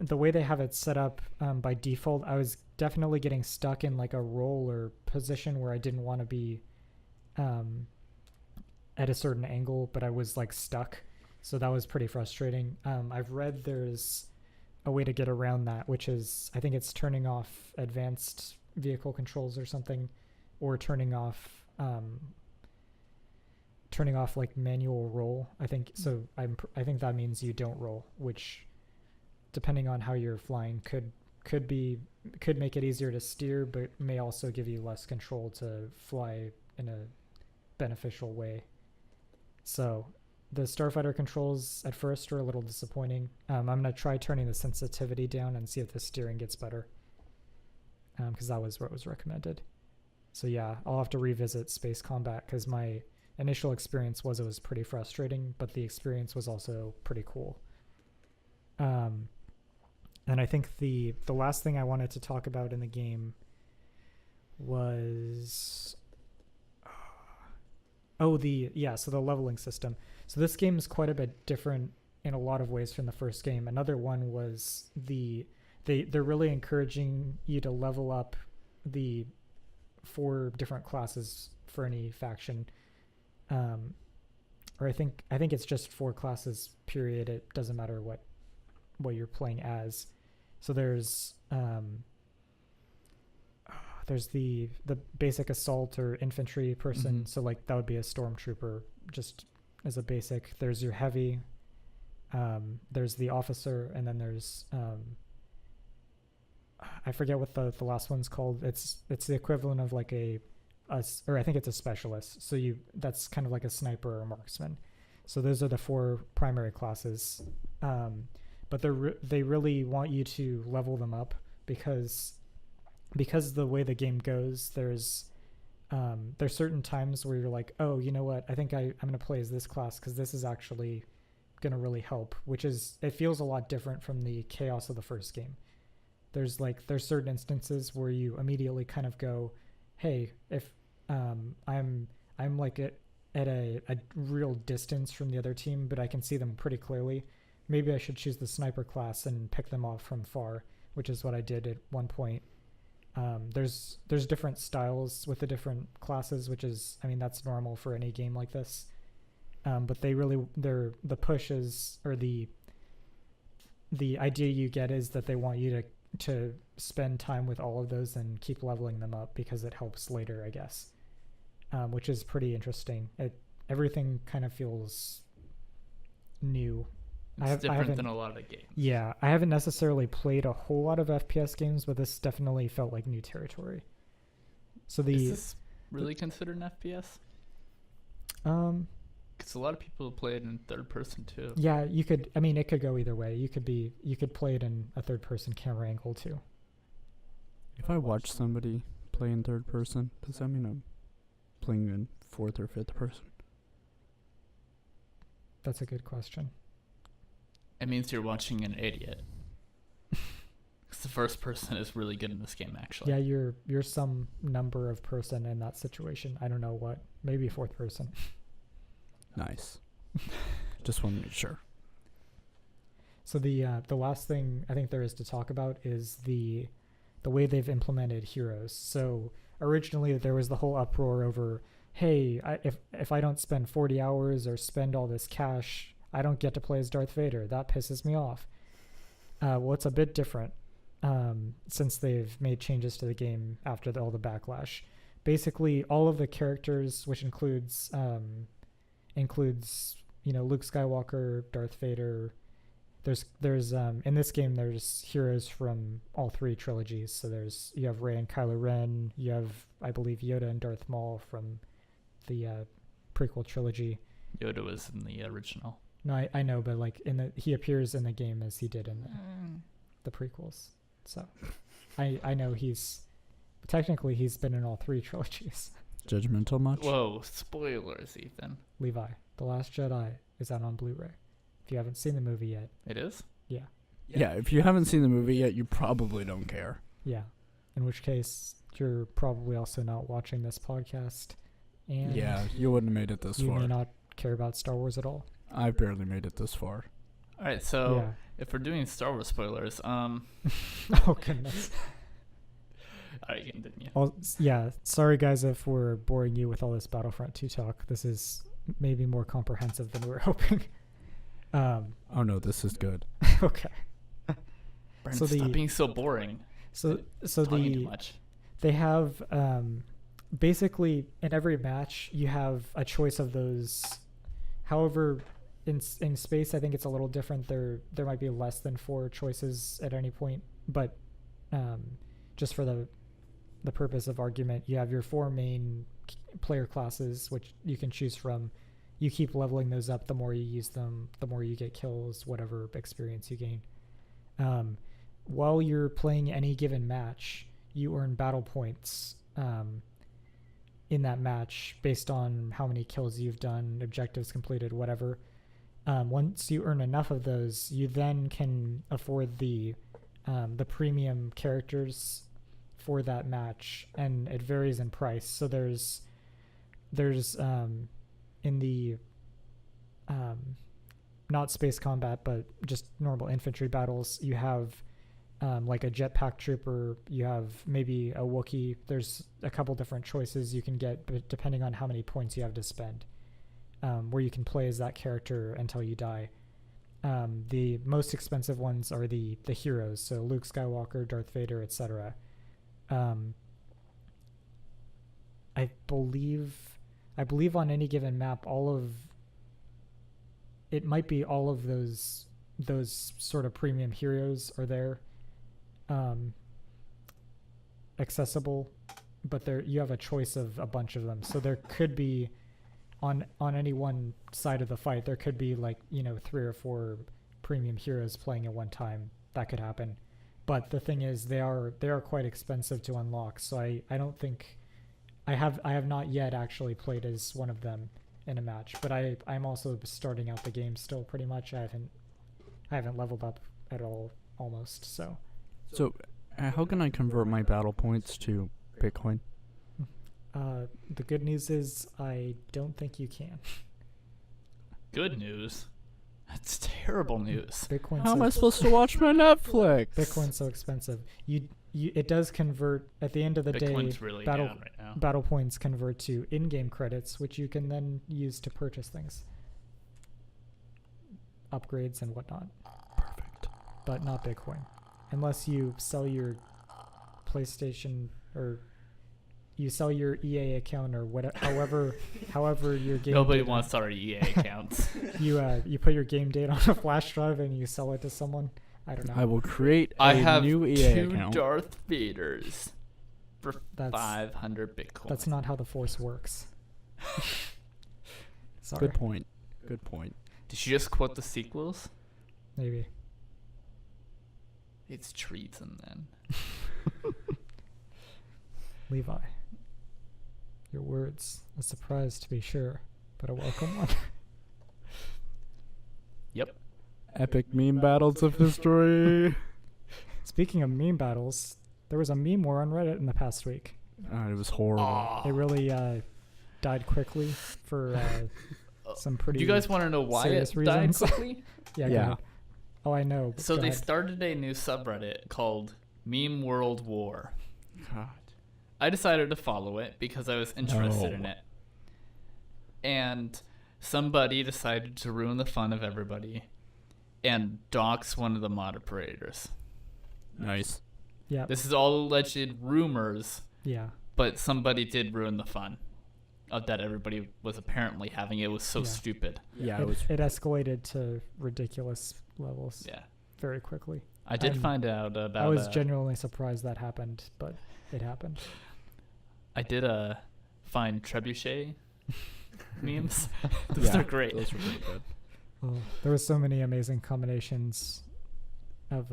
the way they have it set up by default. I was definitely getting stuck in like a roll or position where I didn't want to be at a certain angle, but I was like stuck. So that was pretty frustrating. I've read there's a way to get around that, which is, I think it's turning off advanced vehicle controls or something, or turning off like manual roll. I think so. I think that means you don't roll, which, depending on how you're flying, could make it easier to steer, but may also give you less control to fly in a beneficial way. So the Starfighter controls at first are a little disappointing. I'm going to try turning the sensitivity down and see if the steering gets better, because that was what was recommended. So yeah, I'll have to revisit space combat, because my initial experience was it was pretty frustrating, but the experience was also pretty cool. And I think the last thing I wanted to talk about in the game was so the leveling system. So this game is quite a bit different in a lot of ways from the first game. Another one was they're really encouraging you to level up the 4 different classes for any faction. Or I think it's just 4 classes, period. It doesn't matter what you're playing as. So there's the basic assault or infantry person. Mm-hmm. So like that would be a stormtrooper, just as a basic. There's your heavy, there's the officer, and then there's I forget what the last one's called. It's the equivalent of like or I think it's a specialist. So that's kind of like a sniper or marksman. So those are the 4 primary classes. But they really want you to level them up, because because the way the game goes, there's certain times where you're like, oh, you know what, I think I'm going to play as this class because this is actually going to really help, which is, it feels a lot different from the chaos of the first game. There's certain instances where you immediately kind of go, hey, if I'm like at a real distance from the other team, but I can see them pretty clearly, maybe I should choose the sniper class and pick them off from far, which is what I did at one point. There's different styles with the different classes, which is, I mean, that's normal for any game like this. But the push is, or the idea you get is that they want you to spend time with all of those and keep leveling them up because it helps later, I guess. Which is pretty interesting. Everything kind of feels new. It's different than a lot of the games. Yeah, I haven't necessarily played a whole lot of FPS games, but this definitely felt like new territory. So is this really considered an FPS? Because a lot of people play it in third person too. Yeah, you could. I mean, it could go either way. You could play it in a third person camera angle too. If I watch somebody play in third person, does that mean I'm playing in fourth or fifth person? That's a good question. It means you're watching an idiot. Because the first person is really good in this game, actually. Yeah, you're some number of person in that situation. I don't know what. Maybe fourth person. Nice. Just want to make sure. So the last thing I think there is to talk about is the way they've implemented heroes. So originally there was the whole uproar over, hey, if I don't spend 40 hours or spend all this cash, I don't get to play as Darth Vader. That pisses me off. Well, it's a bit different since they've made changes to the game after all the backlash. Basically, all of the characters, which includes Luke Skywalker, Darth Vader. There's in this game there's heroes from all three trilogies. So you have Rey and Kylo Ren. You have, I believe, Yoda and Darth Maul from the prequel trilogy. Yoda was in the original. No, I know, but like he appears in the game as he did in the prequels. So I know he's been in all three trilogies. Judgmental much? Whoa, spoilers, Ethan. Levi, The Last Jedi is out on Blu-ray. If you haven't seen the movie yet. It is? Yeah. Yeah, if you haven't seen the movie yet, you probably don't care. Yeah. In which case, you're probably also not watching this podcast. And yeah, you wouldn't have made it this far. You may not care about Star Wars at all. I've barely made it this far. All right, so if we're doing Star Wars spoilers, oh, goodness. All right, continue. Well, yeah, sorry guys if we're boring you with all this Battlefront 2 talk. This is maybe more comprehensive than we were hoping. Oh no, this is good. Okay. Brent, stop being so boring. So talking too much. They have basically in every match you have a choice of those. However, in space I think it's a little different. There might be less than 4 choices at any point, but just for the purpose of argument, you have your 4 main player classes which you can choose from. You keep leveling those up. The more you use them, the more you get kills, whatever experience you gain. While you're playing any given match, you earn battle points in that match based on how many kills you've done, objectives completed, whatever. Once you earn enough of those, you then can afford the premium characters for that match, and it varies in price. So there's in the not space combat but just normal infantry battles, you have like a jetpack trooper, you have maybe a Wookiee. There's a couple different choices you can get, but depending on how many points you have to spend, where you can play as that character until you die. The most expensive ones are the heroes, so Luke Skywalker, Darth Vader, etc. I believe on any given map, it might be all of those sort of premium heroes are there, accessible, but you have a choice of a bunch of them. So there could be on any one side of the fight, there could be 3 or 4 premium heroes playing at one time. That could happen. But the thing is, they are quite expensive to unlock. So I don't think I have not yet actually played as one of them in a match. But I'm also starting out the game still pretty much. I haven't leveled up at all almost. So how can I convert my battle points to Bitcoin? the good news is I don't think you can. Good news. That's terrible news. Bitcoin's How am so, I supposed to watch my Netflix? Bitcoin's so expensive. It does convert at the end of the Bitcoin's day. really battle down right now. battle points convert to in-game credits, which you can then use to purchase things, upgrades and whatnot. Perfect. But not Bitcoin, unless you sell your PlayStation or you sell your EA account or whatever. However your game. Nobody data, wants our EA accounts. You put your game date on a flash drive and you sell it to someone. I don't know. I will create I a have new EA 2 account. Darth Vaders for That's 500 Bitcoin. That's not how the Force works. Sorry. Good point. Good point. Did you just quote the sequels? Maybe. It's treason then. Levi. Your words. A surprise to be sure, but a welcome one. Yep. Epic meme battles of history. Speaking of meme battles, there was a meme war on Reddit in the past week. It was horrible. Aw. It really died quickly for some pretty. Do you guys want to know why serious it died reasons. quickly? Yeah. Go Yeah. ahead. Oh, I know. So Go they ahead. started a new subreddit called Meme World War. God. I decided to follow it because I was interested in No. it. And somebody decided to ruin the fun of everybody and dox one of the moderators. Nice. Yeah. This is all alleged rumors, Yeah. but somebody did ruin the fun of that everybody was apparently having. It was so Yeah. stupid. Yeah, it was. It escalated to ridiculous levels Yeah. very quickly. I did I'm- find out about I was genuinely surprised that happened, but it happened. I did find trebuchet memes. Those Yeah, are great. Those were really good. Oh, there were so many amazing combinations of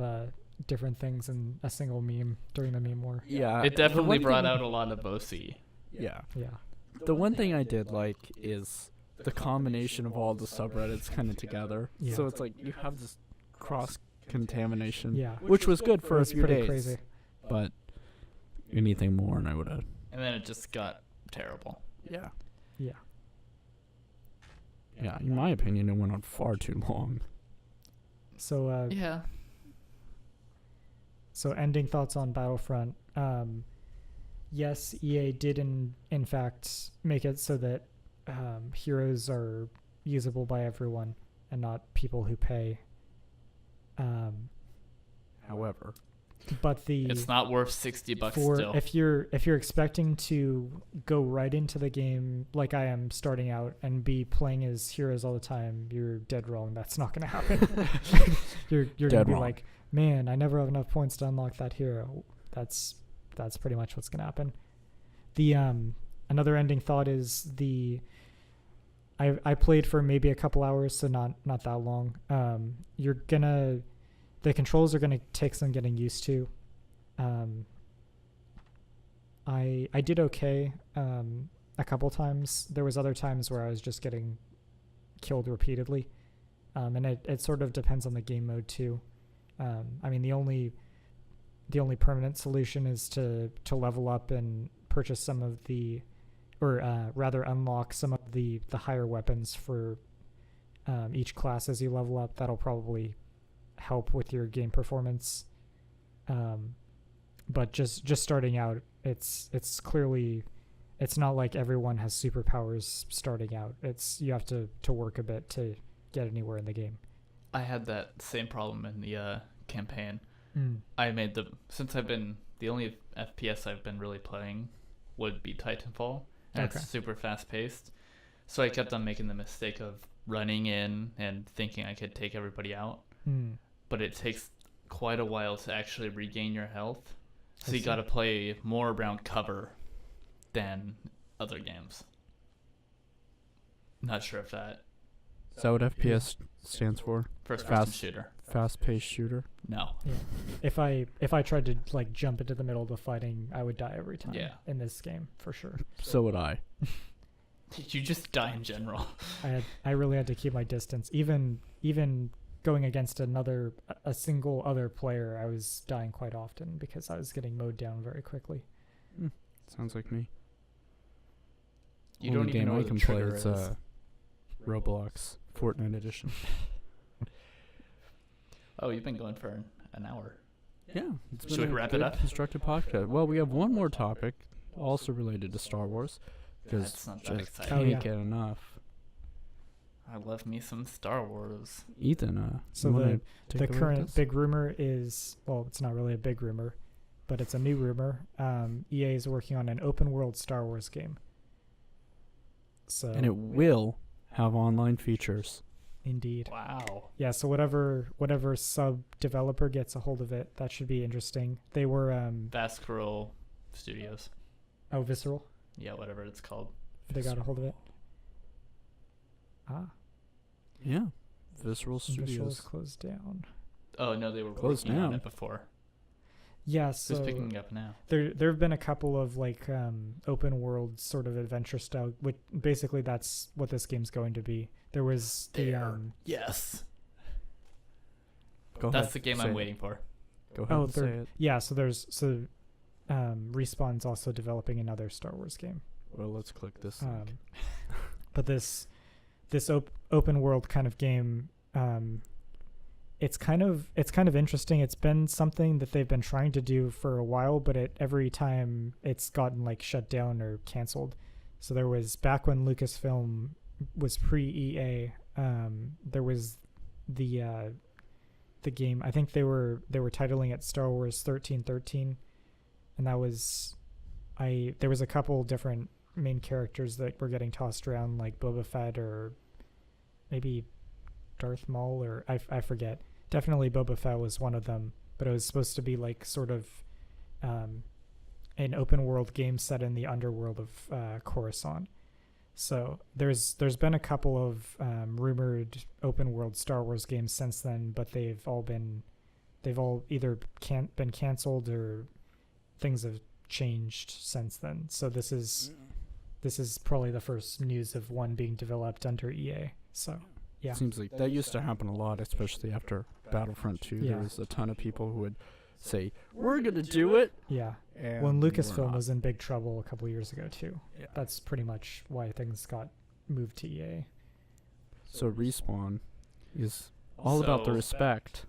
different things in a single meme during the meme war. Yeah. It definitely the one brought thing- out a lot of OC. Yeah. Yeah. The one thing I did like is the combination of all the subreddits kind of together. Yeah. So it's like you have this cross contamination, Yeah. which was good for It a was few pretty days. crazy. But anything more, and I would have. And then it just got terrible. Yeah. Yeah. Yeah. In my opinion, it went on far too long. So Yeah. so ending thoughts on Battlefront. Yes, EA did in fact make it so that heroes are usable by everyone and not people who pay. However, But the It's not worth $60 for still. if you're expecting to go right into the game like I am starting out and be playing as heroes all the time, you're dead wrong. That's not gonna happen. you're gonna Dead be wrong. like, man, I never have enough points to unlock that hero. That's pretty much what's gonna happen. The another ending thought is I played for maybe a couple hours, so not that long. The controls are gonna take some getting used to. I did okay a couple times. There was other times where I was just getting killed repeatedly, and it sort of depends on the game mode too. I mean, the only permanent solution is to level up and purchase some of the, or rather unlock some of the higher weapons for each class as you level up. That'll probably help with your game performance. But just starting out, it's clearly, it's not like everyone has superpowers starting out. You have to work a bit to get anywhere in the game. I had that same problem in the campaign. Mm. Since I've been, the only FPS I've been really playing would be Titanfall. And Okay. it's super fast paced. So I kept on making the mistake of running in and thinking I could take everybody out. Mm. But it takes quite a while to actually regain your health. So I you see. got to play more around cover than other games. Not sure if that Is that what FPS stands for? First Fast- person shooter. Fast-paced shooter? No. Yeah. If I tried to like jump into the middle of the fighting, I would die every time. Yeah. In this game, for sure. So would I. You just die in general. I really had to keep my distance. Even going against a single other player, I was dying quite often because I was getting mowed down very quickly. Sounds like me. You Only don't even game know I what can the play trigger is is. Roblox Fortnite edition. Oh, you've been going for an hour. Yeah. It's Should been we a wrap it good, up? constructive podcast. Well, we have one more topic, also related to Star Wars, because That's not that just exciting. Oh, can't yeah. get enough. I love me some Star Wars. Ethan, So you wanna take the away with current this? big rumor is, well, it's not really a big rumor, but it's a new rumor. EA is working on an open world Star Wars game. So And it will have online features. indeed. Wow. Yeah, so whatever sub developer gets a hold of it, that should be interesting. They were Vast Squirrel Studios. Visceral. Yeah, whatever it's called. They got a hold of it. Yeah. Visceral Visceral's Studios. closed down. Oh no, they were Closed working on down. it before. Yeah, Who's so picking up now? there have been a couple of like open world sort of adventure style, which basically that's what this game's going to be. There was the Yes. Go That's ahead, the game say I'm it. waiting for. Go ahead and say they're- it. yeah, so Respawn's also developing another Star Wars game. Well, let's click this link. But this open world kind of game, it's kind of interesting. It's been something that they've been trying to do for a while, but every time it's gotten like shut down or canceled. So there was back when Lucasfilm was pre-EA, there was the game. I think they were titling it Star Wars 1313, and that was there was a couple different main characters that were getting tossed around, like Boba Fett or maybe Darth Maul, or I forget. Definitely Boba Fett was one of them, but it was supposed to be like sort of an open world game set in the underworld of Coruscant. So there's been a couple of rumored open world Star Wars games since then, but they've all either been canceled or things have changed since then. So this is probably the first news of one being developed under EA. So yeah. Seems like that used to happen a lot, especially after Battlefront 2. Yeah. There was a ton of people who would say, "We're gonna do it." Yeah. And When we're Lucasfilm not. was in big trouble a couple years ago too. Yeah. That's pretty much why things got moved to EA. So Respawn is all about the So- respect.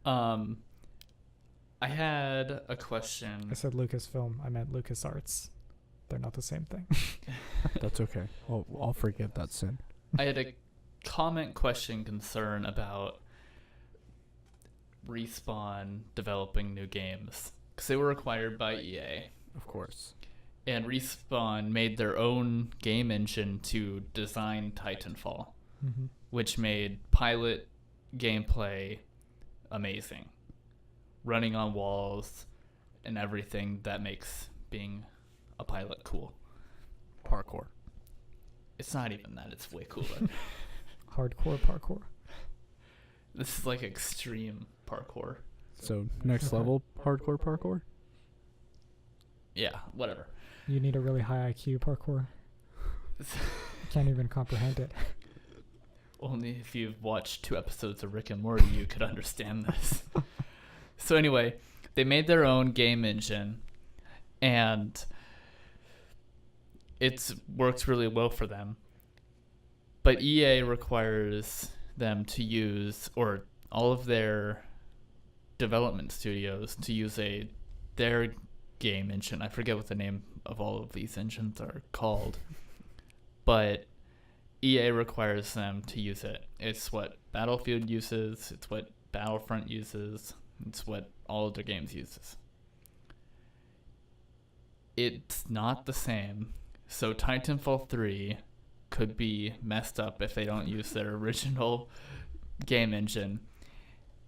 I had a question. I said Lucasfilm, I meant LucasArts. They're not the same thing. That's okay. I'll forget that sin. I had a comment, question, concern about Respawn developing new games because they were acquired by EA, Of course. and Respawn made their own game engine to design Titanfall, Mm-hmm. which made pilot gameplay amazing, running on walls and everything that makes being a pilot cool. Parkour. It's not even that, it's way cooler. Hardcore parkour. This is like extreme parkour. So next Okay. level hardcore parkour. Yeah, whatever. You need a really high IQ parkour. Can't even comprehend it. Only if you've watched 2 episodes of Rick and Morty you could understand this. So anyway, they made their own game engine, and it works really well for them. But EA requires them to use, or all of their development studios to use their game engine. I forget what the name of all of these engines are called, but EA requires them to use it. It's what Battlefield uses, it's what Battlefront uses, it's what all of their games uses. It's not the same. So Titanfall 3 could be messed up if they don't use their original game engine.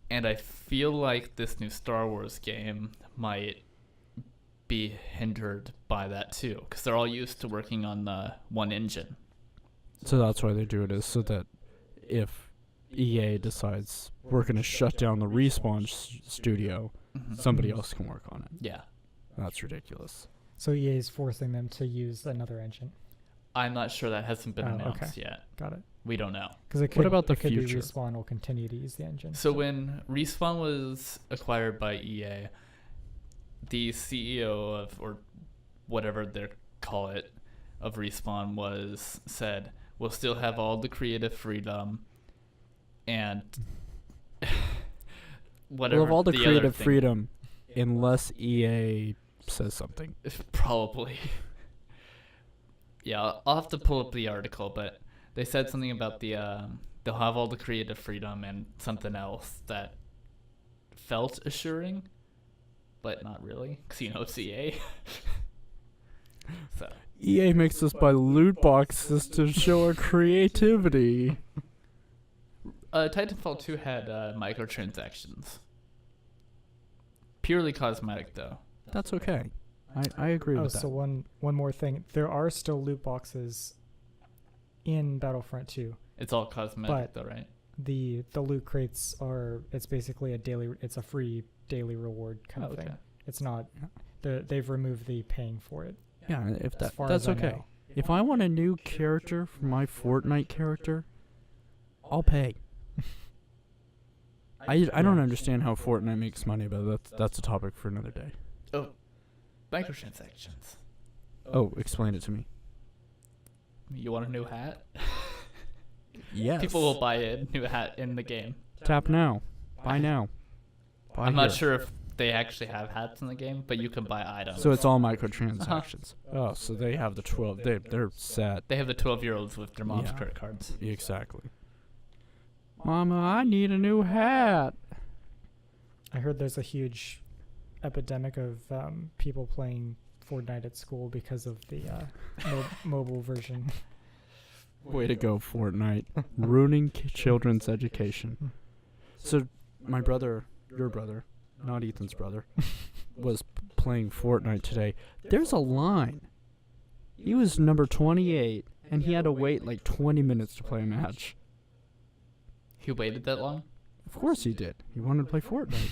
And I feel like this new Star Wars game might be hindered by that too, because they're all used to working on the one engine. So that's why they do it, is so that if EA decides we're going to shut down the Respawn studio, somebody else can work on it. Yeah. That's ridiculous. So EA is forcing them to use another engine. I'm not sure, that hasn't been announced yet. Got it. We don't know. Because it could, What about the it could future? be Respawn will continue to use the engine. So when Respawn was acquired by EA, the CEO of, or whatever they call it, of Respawn said, we'll still have all the creative freedom and whatever. We'll have all the other creative thing- freedom unless EA says something. Probably. Yeah, I'll have to pull up the article, but they said something about they'll have all the creative freedom and something else that felt assuring, but not really, because it's EA. So EA makes us buy loot boxes to show our creativity. Titanfall 2 had microtransactions. Purely cosmetic, though. That's okay. I agree with so that. one more thing. There are still loot boxes in Battlefront 2. It's all cosmetic, But- though, right? The loot crates it's basically it's a free daily reward kind of thing. It's not they've removed the paying for it. Yeah, if As that far that's as I okay. know. If I want a new character for my Fortnite character, I'll pay. I don't understand how Fortnite makes money, but that's a topic for another day. Oh, microtransactions. Oh, explain it to me. You want a new hat? Yes. People will buy a new hat in the game. Tap now. Buy now. Buy I'm not here. sure if they actually have hats in the game, but you can buy items. So it's all microtransactions. Oh, so they have the 12. They're set. They have the 12-year-olds with their mom's Yeah. credit cards. Exactly. Mama, I need a new hat. I heard there's a huge epidemic of people playing Fortnite at school because of the mobile version. Way to go, Fortnite. Ruining children's education. So, my brother, your brother, not Ethan's brother, was playing Fortnite today. There's a line. He was number 28, and he had to wait like 20 minutes to play a match. He waited that long? Of course he did. He wanted to play Fortnite.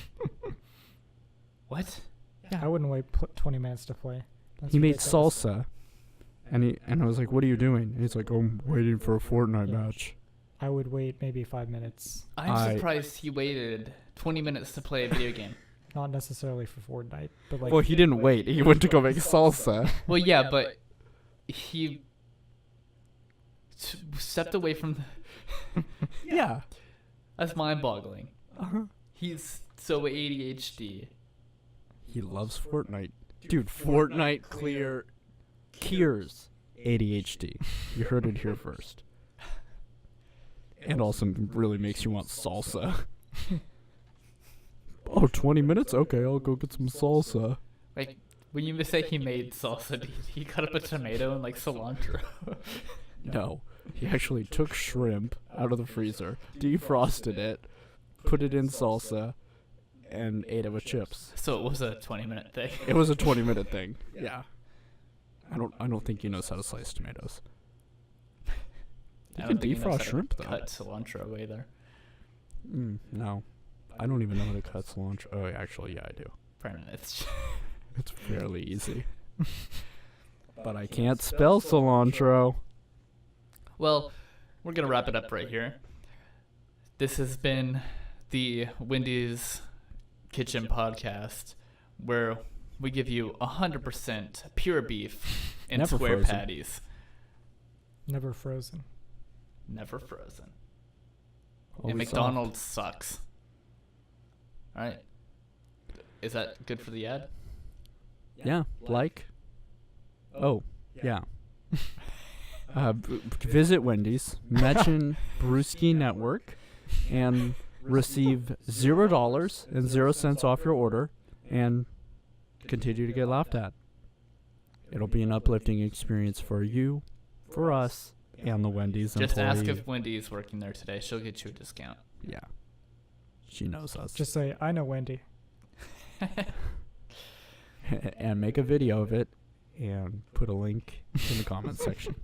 What? I wouldn't wait 20 minutes to play. That's He made ridiculous. salsa, and I was like, "What are you doing?" And he's like, "I'm waiting for a Fortnite Yeah. match." I would wait maybe 5 minutes. I'm surprised he waited 20 minutes to play a video game. Not necessarily for Fortnite, but like Well, he didn't wait. He went to go make salsa. Well, yeah, but he stepped away from... Yeah. That's mind-boggling. Uh-huh. He's so ADHD. He loves Fortnite. Dude, Fortnite cures ADHD. You heard it here first. And also really makes you want salsa. Oh, 20 minutes? Okay, I'll go get some salsa. Like, when you say he made salsa, he cut up a tomato and, like, cilantro. No. He actually took shrimp out of the freezer, defrosted it, put it in salsa, and ate it with chips. So it was a 20-minute thing. It was a 20-minute thing. Yeah. I don't think he knows how to slice tomatoes. I You don't can think he knows how defrost to shrimp, though. Cut cilantro either. No. I don't even know how to cut cilantro. Oh, actually, yeah, I do. Brandon, it's... It's fairly easy. But I can't spell cilantro. Well, we're going to wrap it up right here. This has been the Wendy's Kitchen Podcast, where we give you 100% pure beef in Never square frozen. patties. never frozen. Never frozen. Always And soft. McDonald's sucks. All right. Is that good for the ad? Yeah, like. Oh, yeah. Visit Wendy's, mention Brewski Network, and receive $0 and 0 cents off your order, and continue to get laughed at. It'll be an uplifting experience for you, for us, and the Wendy's Just employee. ask if Wendy is working there today. She'll get you a discount. Yeah. She knows us. Just say, I know Wendy. And make a video of it, and put a link in the comment section.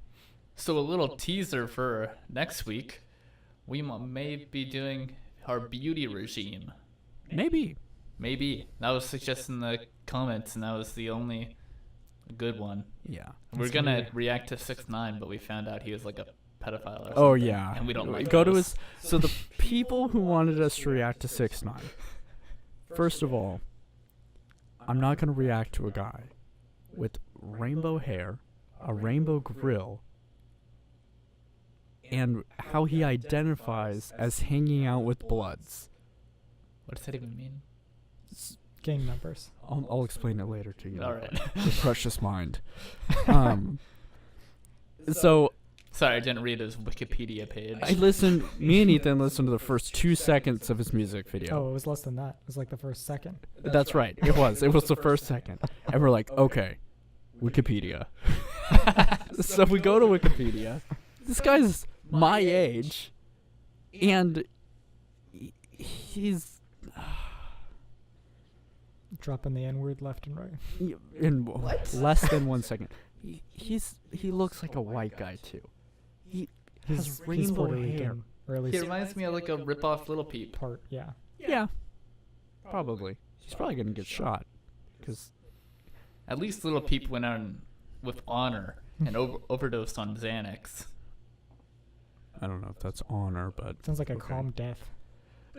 So a little teaser for next week. We may be doing our beauty regime. Maybe. Maybe. That was suggested in the comments, and that was the only good one. Yeah. We're going to react to 6ix9ine, but we found out he was like a pedophile or something. Oh, yeah. And we don't like Go to those. his. So the people who wanted us to react to 6ix9ine. First of all, I'm not going to react to a guy with rainbow hair, a rainbow grill, and how he identifies as hanging out with Bloods. What does that even mean? Gang members. I'll explain it later to you. All right. Your precious mind. So Sorry, I didn't read his Wikipedia page. me and Ethan listened to the first 2 seconds of his music video. Oh, it was less than that. It was like the first second. That's right. It was the first second. And we're like, okay, Wikipedia. So we go to Wikipedia. This guy's my age, and he's Dropping the N-word left and right. in less than 1 second. He looks like a white guy too. He has rainbow Puerto hair. Rican, or at He least reminds me of like a rip-off Little Peep. part. Yeah. Yeah, probably. He's probably gonna get shot, because At least Little Peep went on with honor and overdosed on Xanax. I don't know if that's honor, but Sounds like a Okay. calm death.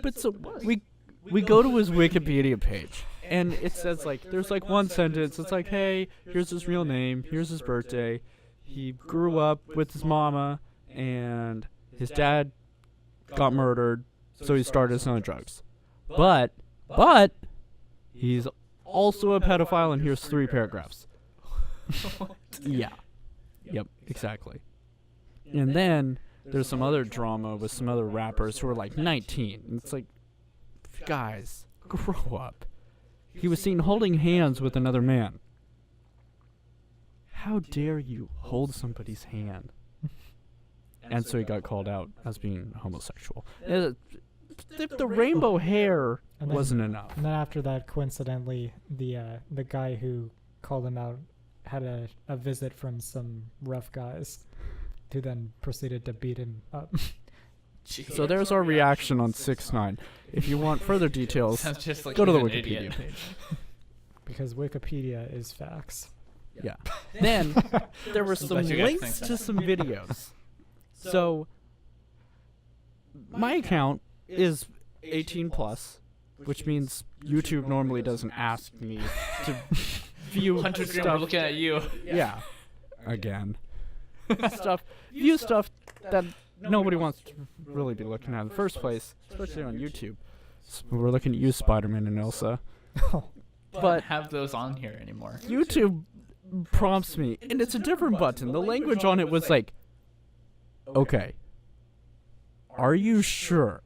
But so we go to his Wikipedia page, and it says like there's like one sentence. It's like, hey, here's his real name, here's his birthday. He grew up with his mama, and his dad got murdered, so he started selling drugs. But he's also a pedophile, and here's 3 paragraphs. Yeah. Yep, exactly. And then there's some other drama with some other rappers who are like 19. And it's like, guys, grow up. He was seen holding hands with another man. How dare you hold somebody's hand? And so he got called out as being homosexual. The rainbow hair And then- wasn't enough. And then after that, coincidentally, the guy who called him out had a visit from some rough guys, who then proceeded to beat him up. So there's our reaction on 6ix9ine. If you want further details, Sounds just like go to the he's an Wikipedia idiot. page. Because Wikipedia is facts. Yeah. Then there were some But you guys links think to some videos. So my account is 18 plus, which means YouTube normally doesn't ask me to view Hunter Green, we're stuff. looking at you. Yeah. Again. View stuff that nobody wants to really be looking at in the first place, especially on YouTube. So we're looking at you, Spider-Man and Elsa. But have those on here anymore. YouTube prompts me, and it's a different button. The language on it was like, okay, are you sure?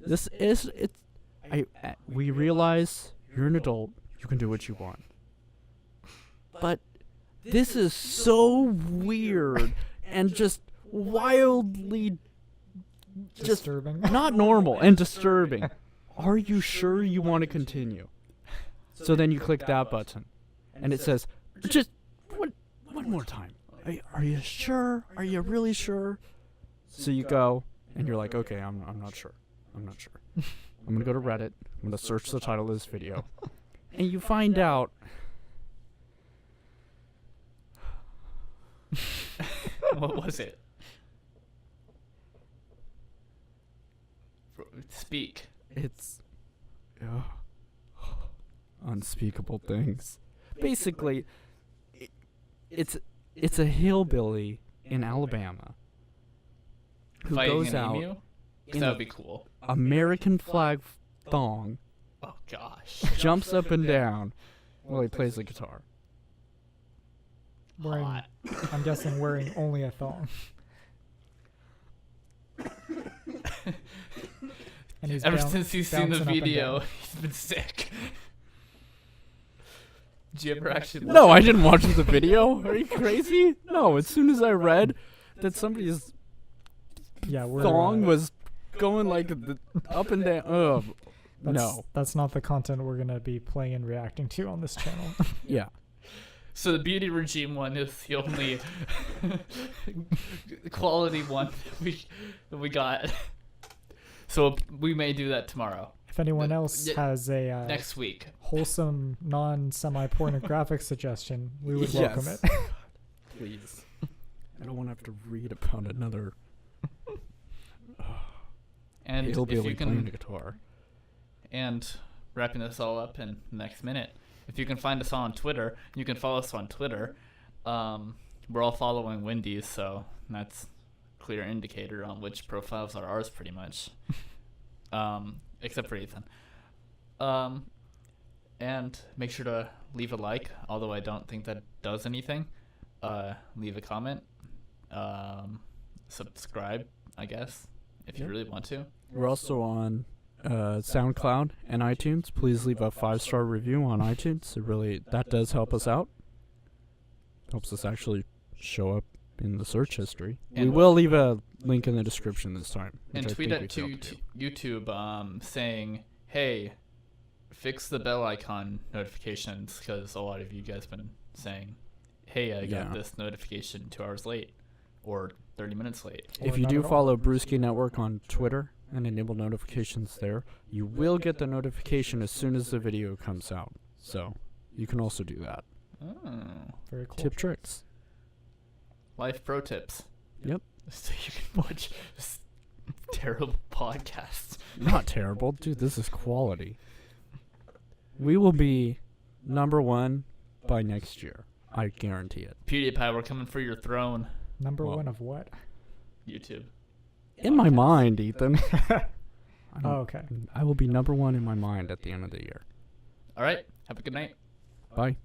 This is it. We realize you're an adult. You can do what you want. But this is so weird and just wildly just Disturbing. not normal and disturbing. Are you sure you want to continue? So then you click that button, and it says, just one more time. Are you sure? Are you really sure? So you go, and you're like, okay, I'm not sure. I'm not sure. I'm going to go to Reddit. I'm going to search the title of this video. And you find out. What was it? Speak. It's unspeakable things. Basically, it's a hillbilly in Alabama who Fighting goes an out emu? 'Cause in that a would be cool. American flag thong, Oh gosh. jumps up and down while he plays the guitar. Wearing, Hot. I'm guessing wearing only a thong. And he's Ever boun- since he's seen the bouncing up and video, down. he's been sick. Did you ever actually? No, I didn't watch the video. Are you crazy? No, as soon as I read that somebody's Yeah, we're thong was going like up and down. No. That's not the content we're gonna be playing and reacting to on this channel. Yeah. So the beauty regime one is the only quality one that we got. So we may do that tomorrow. If anyone else has a next week wholesome, non-semi-pornographic suggestion, we would welcome it. Please. I don't want to have to read about another and hillbilly if you playing can, the guitar. And wrapping this all up in the next minute, if you can find us on Twitter, you can follow us on Twitter. We're all following Wendy's, so that's a clear indicator on which profiles are ours, pretty much. Except for Ethan. And make sure to leave a like, although I don't think that does anything. Leave a comment. Subscribe, I guess, if you really want to. We're also on SoundCloud and iTunes. Please leave a 5-star review on iTunes. That does help us out. Helps us actually show up in the search history. And we will leave a link in the description this time. And tweet it to YouTube saying, hey, fix the bell icon notifications, because a lot of you guys been saying, hey, I got this notification 2 hours late or 30 minutes late. If you do follow Brewski Network on Twitter and enable notifications there, you will get the notification as soon as the video comes out. So you can also do that. Oh. Very cool. Tip tricks. Life pro tips. Yep. So you can watch this terrible podcast. Not terrible. Dude, this is quality. We will be #1 by next year. I guarantee it. PewDiePie, we're coming for your throne. Number one of what? YouTube. In my mind, Ethan. Oh, okay. I will be #1 in my mind at the end of the year. All right. Have a good night. Bye.